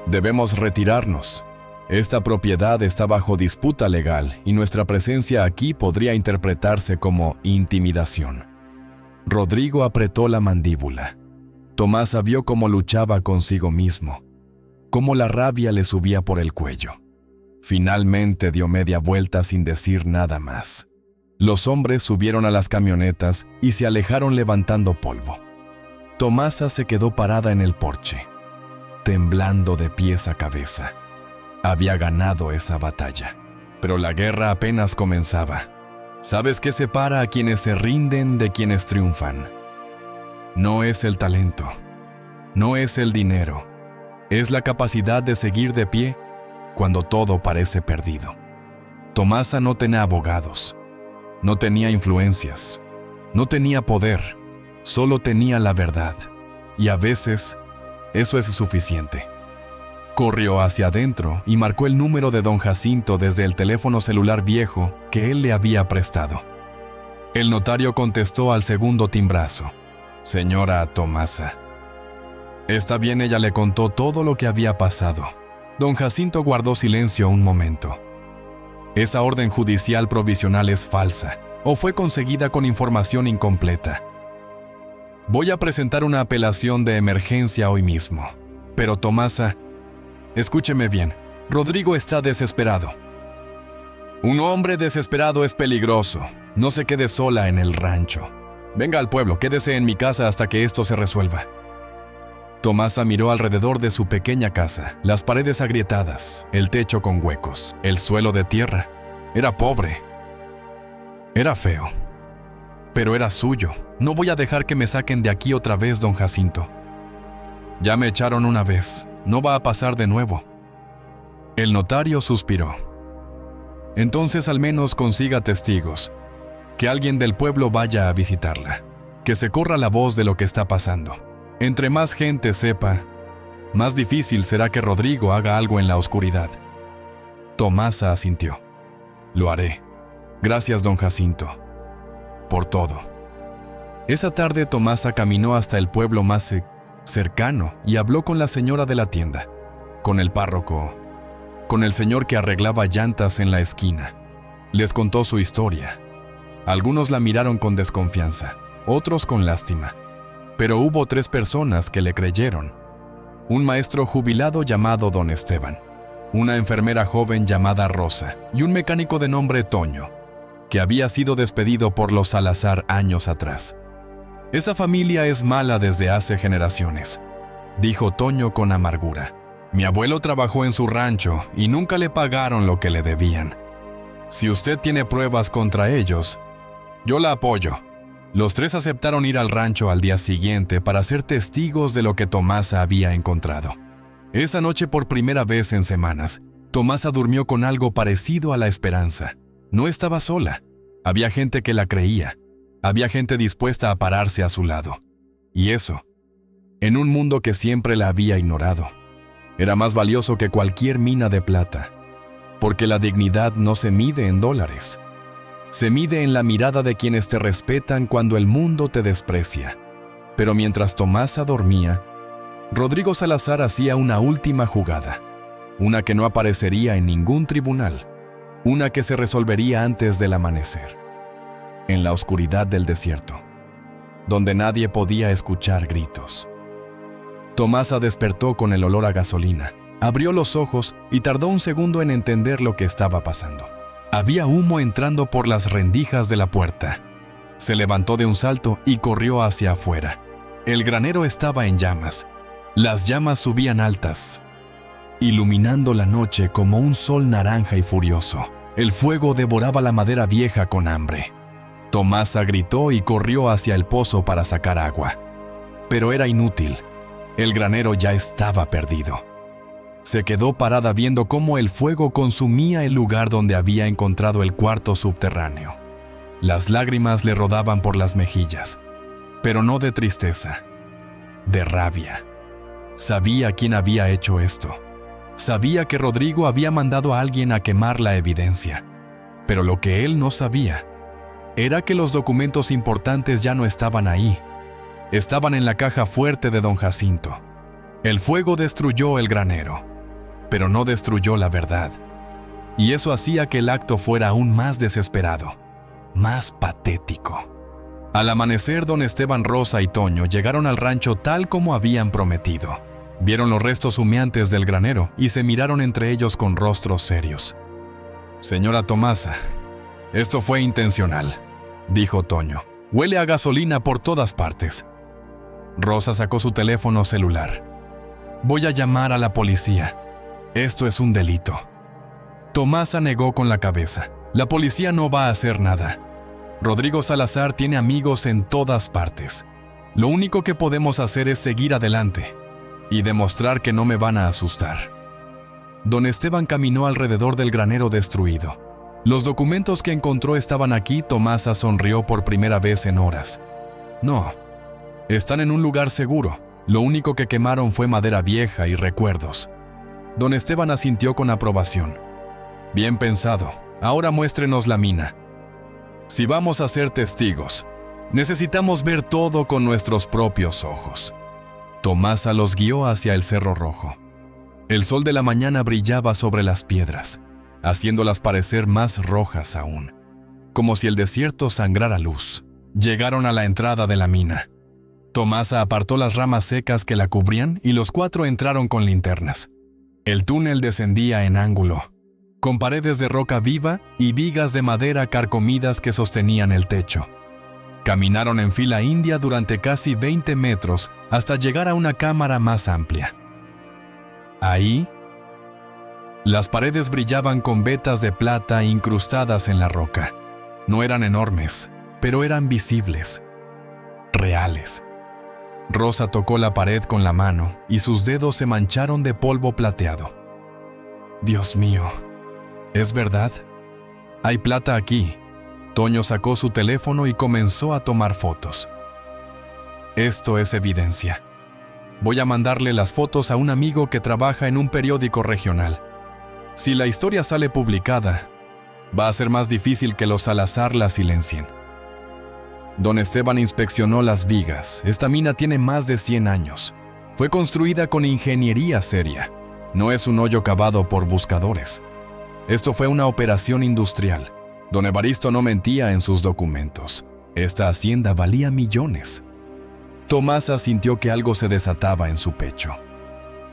debemos retirarnos. Esta propiedad está bajo disputa legal y nuestra presencia aquí podría interpretarse como intimidación». Rodrigo apretó la mandíbula. Tomasa vio cómo luchaba consigo mismo, cómo la rabia le subía por el cuello. Finalmente dio media vuelta sin decir nada más. Los hombres subieron a las camionetas y se alejaron levantando polvo. Tomasa se quedó parada en el porche, temblando de pies a cabeza. Había ganado esa batalla, pero la guerra apenas comenzaba. ¿Sabes qué separa a quienes se rinden de quienes triunfan? No es el talento, no es el dinero, es la capacidad de seguir de pie cuando todo parece perdido. Tomasa no tenía abogados, no tenía influencias, no tenía poder, solo tenía la verdad, y a veces eso es suficiente. Corrió hacia adentro y marcó el número de don Jacinto desde el teléfono celular viejo que él le había prestado. El notario contestó al segundo timbrazo. Señora Tomasa. Está bien, ella le contó todo lo que había pasado. Don Jacinto guardó silencio un momento. Esa orden judicial provisional es falsa, o fue conseguida con información incompleta. Voy a presentar una apelación de emergencia hoy mismo. Pero Tomasa, escúcheme bien, Rodrigo está desesperado. Un hombre desesperado es peligroso. No se quede sola en el rancho. Venga al pueblo, quédese en mi casa hasta que esto se resuelva. Tomasa miró alrededor de su pequeña casa, las paredes agrietadas, el techo con huecos, el suelo de tierra. Era pobre. Era feo. Pero era suyo. No voy a dejar que me saquen de aquí otra vez, don Jacinto. Ya me echaron una vez. No va a pasar de nuevo. El notario suspiró. Entonces al menos consiga testigos. Que alguien del pueblo vaya a visitarla. Que se corra la voz de lo que está pasando. Entre más gente sepa, más difícil será que Rodrigo haga algo en la oscuridad. Tomasa asintió. Lo haré. Gracias, don Jacinto. Por todo. Esa tarde Tomasa caminó hasta el pueblo más cercano y habló con la señora de la tienda, con el párroco, con el señor que arreglaba llantas en la esquina. Les contó su historia. Algunos la miraron con desconfianza, otros con lástima. Pero hubo 3 personas que le creyeron. Un maestro jubilado llamado don Esteban, una enfermera joven llamada Rosa y un mecánico de nombre Toño, que había sido despedido por los Salazar años atrás. Esa familia es mala desde hace generaciones, dijo Toño con amargura. Mi abuelo trabajó en su rancho y nunca le pagaron lo que le debían. Si usted tiene pruebas contra ellos, yo la apoyo. Los 3 aceptaron ir al rancho al día siguiente para ser testigos de lo que Tomasa había encontrado. Esa noche, por primera vez en semanas, Tomasa durmió con algo parecido a la esperanza. No estaba sola. Había gente que la creía. Había gente dispuesta a pararse a su lado. Y eso, en un mundo que siempre la había ignorado, era más valioso que cualquier mina de plata. Porque la dignidad no se mide en dólares. Se mide en la mirada de quienes te respetan cuando el mundo te desprecia. Pero mientras Tomasa dormía, Rodrigo Salazar hacía una última jugada. Una que no aparecería en ningún tribunal. Una que se resolvería antes del amanecer. En la oscuridad del desierto, donde nadie podía escuchar gritos. Tomasa despertó con el olor a gasolina. Abrió los ojos y tardó un segundo en entender lo que estaba pasando. Había humo entrando por las rendijas de la puerta. Se levantó de un salto y corrió hacia afuera. El granero estaba en llamas. Las llamas subían altas, iluminando la noche como un sol naranja y furioso. El fuego devoraba la madera vieja con hambre. Tomasa gritó y corrió hacia el pozo para sacar agua. Pero era inútil. El granero ya estaba perdido. Se quedó parada viendo cómo el fuego consumía el lugar donde había encontrado el cuarto subterráneo. Las lágrimas le rodaban por las mejillas, pero no de tristeza, de rabia. Sabía quién había hecho esto. Sabía que Rodrigo había mandado a alguien a quemar la evidencia. Pero lo que él no sabía era que los documentos importantes ya no estaban ahí. Estaban en la caja fuerte de don Jacinto. El fuego destruyó el granero, pero no destruyó la verdad. Y eso hacía que el acto fuera aún más desesperado, más patético. Al amanecer, don Esteban, Rosa y Toño llegaron al rancho tal como habían prometido. Vieron los restos humeantes del granero y se miraron entre ellos con rostros serios. «Señora Tomasa, esto fue intencional», dijo Toño. «Huele a gasolina por todas partes». Rosa sacó su teléfono celular. «Voy a llamar a la policía. Esto es un delito». Tomasa negó con la cabeza. «La policía no va a hacer nada. Rodrigo Salazar tiene amigos en todas partes. Lo único que podemos hacer es seguir adelante y demostrar que no me van a asustar». Don Esteban caminó alrededor del granero destruido. Los documentos que encontró estaban aquí. Tomasa sonrió por primera vez en horas. «No, están en un lugar seguro. Lo único que quemaron fue madera vieja y recuerdos». Don Esteban asintió con aprobación. «Bien pensado. Ahora muéstrenos la mina. Si vamos a ser testigos, necesitamos ver todo con nuestros propios ojos». Tomasa los guió hacia el Cerro Rojo. El sol de la mañana brillaba sobre las piedras, haciéndolas parecer más rojas aún, como si el desierto sangrara luz. Llegaron a la entrada de la mina. Tomasa apartó las ramas secas que la cubrían y los cuatro entraron con linternas. El túnel descendía en ángulo, con paredes de roca viva y vigas de madera carcomidas que sostenían el techo. Caminaron en fila india durante casi 20 metros hasta llegar a una cámara más amplia. Ahí, las paredes brillaban con vetas de plata incrustadas en la roca. No eran enormes, pero eran visibles, reales. Rosa tocó la pared con la mano y sus dedos se mancharon de polvo plateado. «Dios mío, ¿es verdad? Hay plata aquí». Toño sacó su teléfono y comenzó a tomar fotos. «Esto es evidencia. Voy a mandarle las fotos a un amigo que trabaja en un periódico regional. Si la historia sale publicada, va a ser más difícil que los Salazar la silencien». Don Esteban inspeccionó las vigas. Esta mina tiene más de 100 años. Fue construida con ingeniería seria. No es un hoyo cavado por buscadores. Esto fue una operación industrial. Don Evaristo no mentía en sus documentos. Esta hacienda valía millones. Tomasa sintió que algo se desataba en su pecho.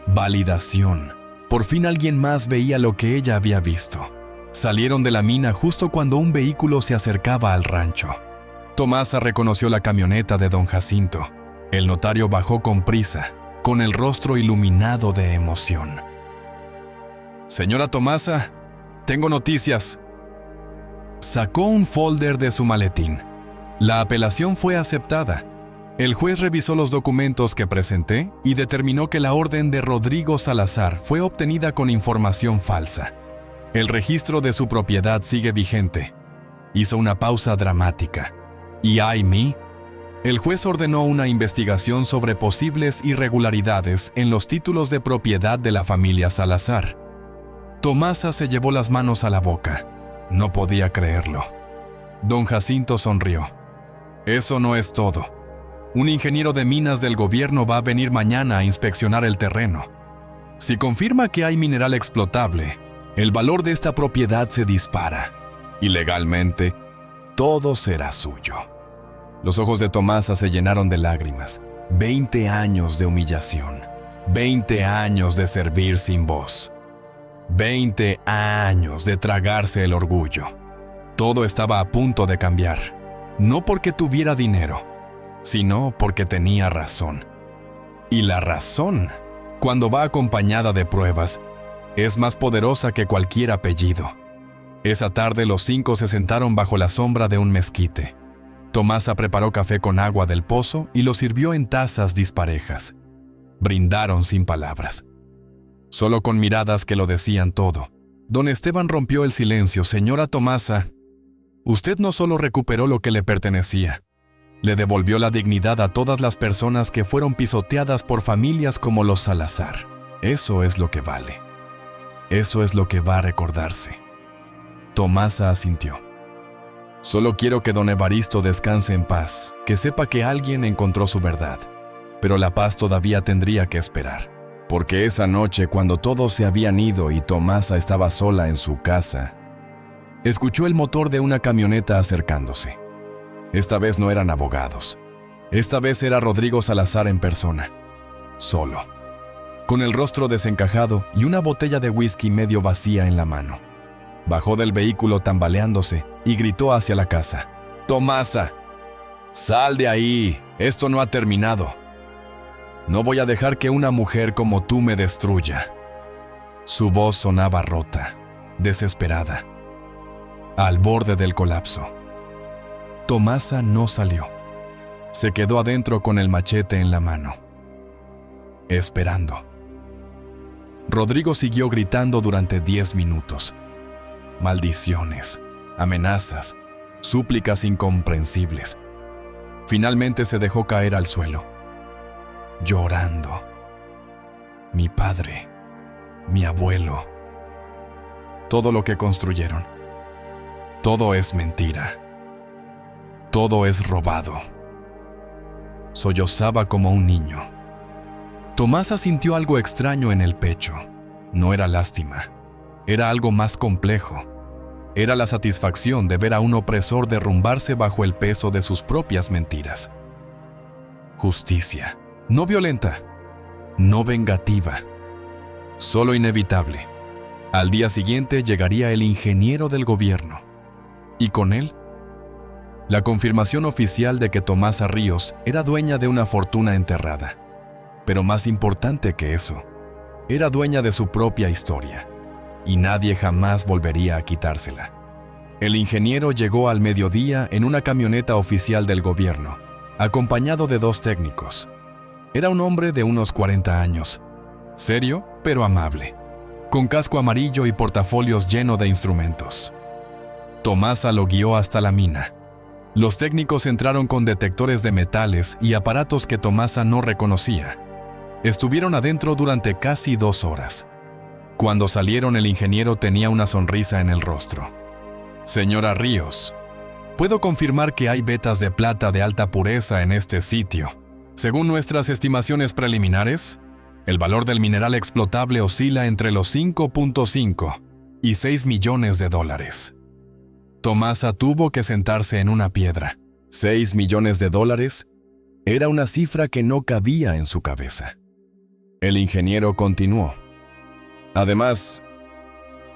Validación. Por fin alguien más veía lo que ella había visto. Salieron de la mina justo cuando un vehículo se acercaba al rancho. Tomasa reconoció la camioneta de don Jacinto. El notario bajó con prisa, con el rostro iluminado de emoción. «Señora Tomasa, tengo noticias». Sacó un folder de su maletín. La apelación fue aceptada. El juez revisó los documentos que presenté y determinó que la orden de Rodrigo Salazar fue obtenida con información falsa. El registro de su propiedad sigue vigente. Hizo una pausa dramática. Y ay mí, el juez ordenó una investigación sobre posibles irregularidades en los títulos de propiedad de la familia Salazar. Tomasa se llevó las manos a la boca. No podía creerlo. Don Jacinto sonrió. «Eso no es todo. Un ingeniero de minas del gobierno va a venir mañana a inspeccionar el terreno. Si confirma que hay mineral explotable, el valor de esta propiedad se dispara. Y legalmente, todo será suyo». Los ojos de Tomasa se llenaron de lágrimas. 20 años de humillación. 20 años de servir sin voz. 20 años de tragarse el orgullo. Todo estaba a punto de cambiar. No porque tuviera dinero, sino porque tenía razón. Y la razón, cuando va acompañada de pruebas, es más poderosa que cualquier apellido. Esa tarde los 5 se sentaron bajo la sombra de un mezquite. Tomasa preparó café con agua del pozo y lo sirvió en tazas disparejas. Brindaron sin palabras, solo con miradas que lo decían todo. Don Esteban rompió el silencio. «Señora Tomasa, usted no solo recuperó lo que le pertenecía, le devolvió la dignidad a todas las personas que fueron pisoteadas por familias como los Salazar. Eso es lo que vale. Eso es lo que va a recordarse». Tomasa asintió. «Solo quiero que don Evaristo descanse en paz, que sepa que alguien encontró su verdad. Pero la paz todavía tendría que esperar. Porque esa noche, cuando todos se habían ido y Tomasa estaba sola en su casa, escuchó el motor de una camioneta acercándose. Esta vez no eran abogados. Esta vez era Rodrigo Salazar en persona, solo, con el rostro desencajado y una botella de whisky medio vacía en la mano. Bajó del vehículo tambaleándose y gritó hacia la casa: «Tomasa, sal de ahí, esto no ha terminado. No voy a dejar que una mujer como tú me destruya». Su voz sonaba rota, desesperada, al borde del colapso. Tomasa no salió. Se quedó adentro con el machete en la mano, esperando. Rodrigo siguió gritando durante 10 minutos. Maldiciones, amenazas, súplicas incomprensibles. Finalmente se dejó caer al suelo, llorando. Mi padre, mi abuelo, todo lo que construyeron, todo es mentira. Todo es robado. Sollozaba como un niño. Tomasa sintió algo extraño en el pecho. No era lástima. Era algo más complejo. Era la satisfacción de ver a un opresor derrumbarse bajo el peso de sus propias mentiras. Justicia. No violenta. No vengativa. Solo inevitable. Al día siguiente llegaría el ingeniero del gobierno. Y con él, la confirmación oficial de que Tomasa Ríos era dueña de una fortuna enterrada. Pero más importante que eso, era dueña de su propia historia, y nadie jamás volvería a quitársela. El ingeniero llegó al mediodía en una camioneta oficial del gobierno, acompañado de 2 técnicos. Era un hombre de unos 40 años, serio pero amable, con casco amarillo y portafolios lleno de instrumentos. Tomasa lo guió hasta la mina. Los técnicos entraron con detectores de metales y aparatos que Tomasa no reconocía. Estuvieron adentro durante casi 2 horas. Cuando salieron, el ingeniero tenía una sonrisa en el rostro. «Señora Ríos, puedo confirmar que hay vetas de plata de alta pureza en este sitio. Según nuestras estimaciones preliminares, el valor del mineral explotable oscila entre los 5.5 y 6 millones de dólares». Tomasa tuvo que sentarse en una piedra. 6 millones de dólares era una cifra que no cabía en su cabeza. El ingeniero continuó: «Además,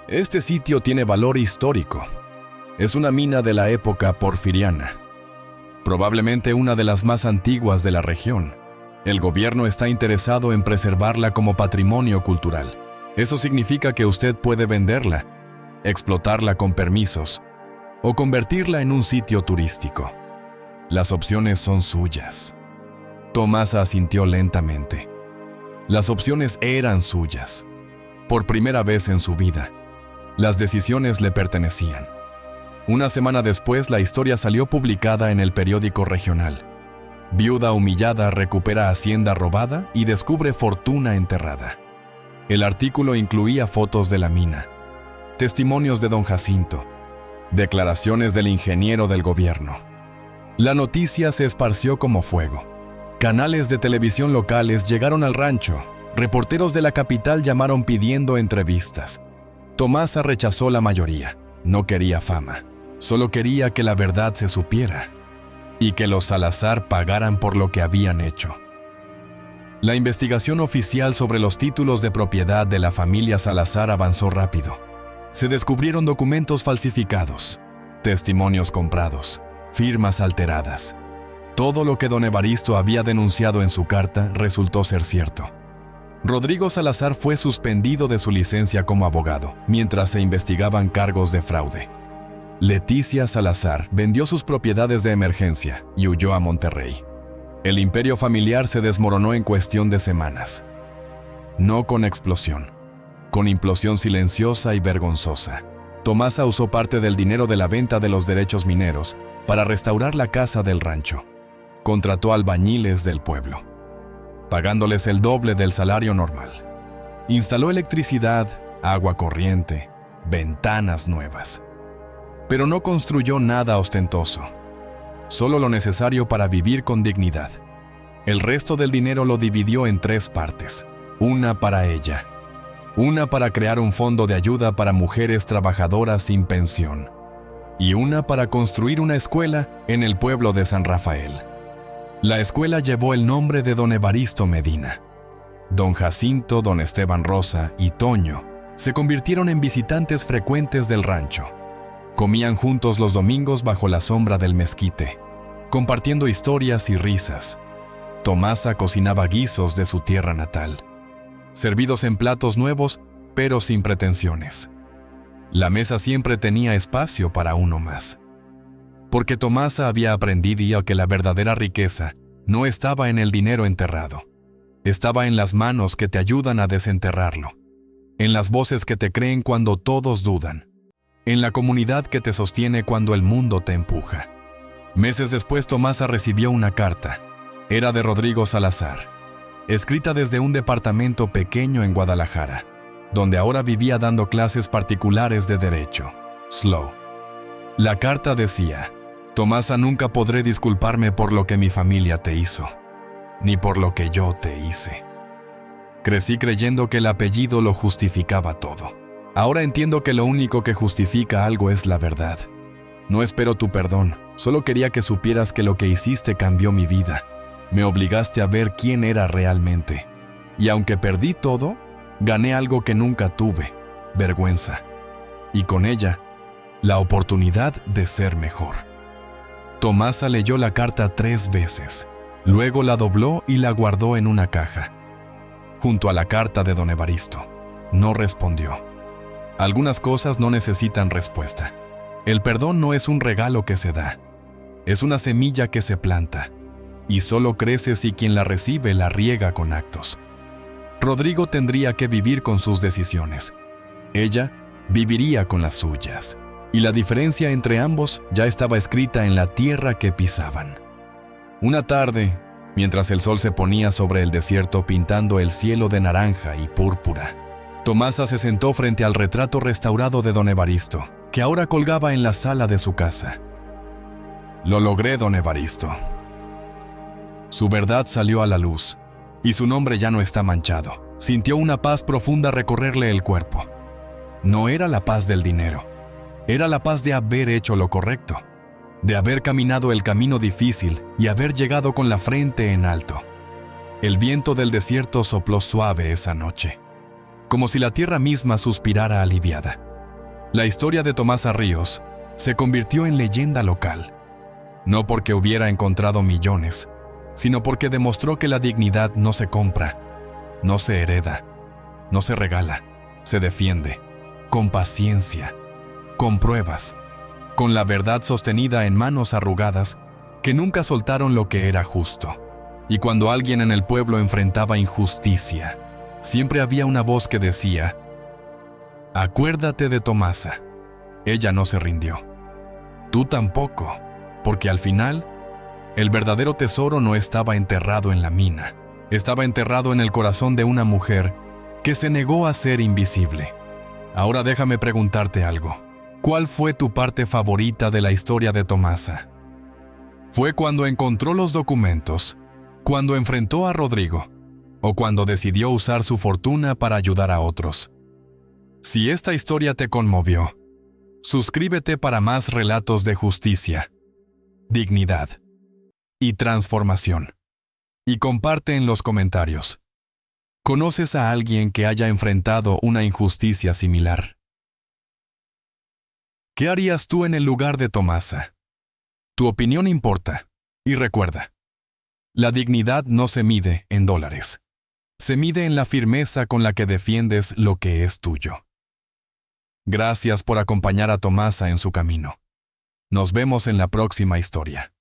este sitio tiene valor histórico. Es una mina de la época porfiriana, probablemente una de las más antiguas de la región. El gobierno está interesado en preservarla como patrimonio cultural. Eso significa que usted puede venderla, explotarla con permisos, o convertirla en un sitio turístico. Las opciones son suyas». Tomasa asintió lentamente. Las opciones eran suyas. Por primera vez en su vida, las decisiones le pertenecían. Una semana después, la historia salió publicada en el periódico regional. Viuda humillada recupera hacienda robada y descubre fortuna enterrada. El artículo incluía fotos de la mina, testimonios de don Jacinto, declaraciones del ingeniero del gobierno. La noticia se esparció como fuego. Canales de televisión locales llegaron al rancho. Reporteros de la capital llamaron pidiendo entrevistas. Tomasa rechazó la mayoría. No quería fama. Solo quería que la verdad se supiera y que los Salazar pagaran por lo que habían hecho. La investigación oficial sobre los títulos de propiedad de la familia Salazar avanzó rápido. Se descubrieron documentos falsificados, testimonios comprados, firmas alteradas. Todo lo que don Evaristo había denunciado en su carta resultó ser cierto. Rodrigo Salazar fue suspendido de su licencia como abogado, mientras se investigaban cargos de fraude. Leticia Salazar vendió sus propiedades de emergencia y huyó a Monterrey. El imperio familiar se desmoronó en cuestión de semanas. No con explosión, con implosión silenciosa y vergonzosa. Tomasa usó parte del dinero de la venta de los derechos mineros para restaurar la casa del rancho. Contrató albañiles del pueblo, pagándoles el doble del salario normal. Instaló electricidad, agua corriente, ventanas nuevas. Pero no construyó nada ostentoso, solo lo necesario para vivir con dignidad. El resto del dinero lo dividió en 3 partes, una para ella, una para crear un fondo de ayuda para mujeres trabajadoras sin pensión y una para construir una escuela en el pueblo de San Rafael. La escuela llevó el nombre de don Evaristo Medina. Don Jacinto, don Esteban Rosa y Toño se convirtieron en visitantes frecuentes del rancho. Comían juntos los domingos bajo la sombra del mezquite, compartiendo historias y risas. Tomasa cocinaba guisos de su tierra natal, servidos en platos nuevos, pero sin pretensiones. La mesa siempre tenía espacio para uno más. Porque Tomasa había aprendido que la verdadera riqueza no estaba en el dinero enterrado. Estaba en las manos que te ayudan a desenterrarlo, en las voces que te creen cuando todos dudan, en la comunidad que te sostiene cuando el mundo te empuja. Meses después, Tomasa recibió una carta. Era de Rodrigo Salazar, escrita desde un departamento pequeño en Guadalajara, donde ahora vivía dando clases particulares de derecho. Slow. La carta decía: Tomasa, nunca podré disculparme por lo que mi familia te hizo, ni por lo que yo te hice. Crecí creyendo que el apellido lo justificaba todo. Ahora entiendo que lo único que justifica algo es la verdad. No espero tu perdón, solo quería que supieras que lo que hiciste cambió mi vida. Me obligaste a ver quién era realmente. Y aunque perdí todo, gané algo que nunca tuve: vergüenza. Y con ella, la oportunidad de ser mejor. Tomasa leyó la carta 3 veces. Luego la dobló y la guardó en una caja, junto a la carta de don Evaristo. No respondió. Algunas cosas no necesitan respuesta. El perdón no es un regalo que se da. Es una semilla que se planta, y solo crece si quien la recibe la riega con actos. Rodrigo tendría que vivir con sus decisiones. Ella viviría con las suyas. Y la diferencia entre ambos ya estaba escrita en la tierra que pisaban. Una tarde, mientras el sol se ponía sobre el desierto pintando el cielo de naranja y púrpura, Tomasa se sentó frente al retrato restaurado de don Evaristo, que ahora colgaba en la sala de su casa. Lo logré, don Evaristo. Su verdad salió a la luz, y su nombre ya no está manchado. Sintió una paz profunda recorrerle el cuerpo. No era la paz del dinero, era la paz de haber hecho lo correcto, de haber caminado el camino difícil y haber llegado con la frente en alto. El viento del desierto sopló suave esa noche, como si la tierra misma suspirara aliviada. La historia de Tomasa Ríos se convirtió en leyenda local, no porque hubiera encontrado millones, sino porque demostró que la dignidad no se compra, no se hereda, no se regala, se defiende, con paciencia, con pruebas, con la verdad sostenida en manos arrugadas que nunca soltaron lo que era justo. Y cuando alguien en el pueblo enfrentaba injusticia, siempre había una voz que decía: acuérdate de Tomasa. Ella no se rindió. Tú tampoco, porque al final, el verdadero tesoro no estaba enterrado en la mina, estaba enterrado en el corazón de una mujer que se negó a ser invisible. Ahora déjame preguntarte algo. ¿Cuál fue tu parte favorita de la historia de Tomasa? ¿Fue cuando encontró los documentos, cuando enfrentó a Rodrigo, o cuando decidió usar su fortuna para ayudar a otros? Si esta historia te conmovió, suscríbete para más relatos de justicia, dignidad y transformación. Y comparte en los comentarios. ¿Conoces a alguien que haya enfrentado una injusticia similar? ¿Qué harías tú en el lugar de Tomasa? Tu opinión importa. Y recuerda, la dignidad no se mide en dólares. Se mide en la firmeza con la que defiendes lo que es tuyo. Gracias por acompañar a Tomasa en su camino. Nos vemos en la próxima historia.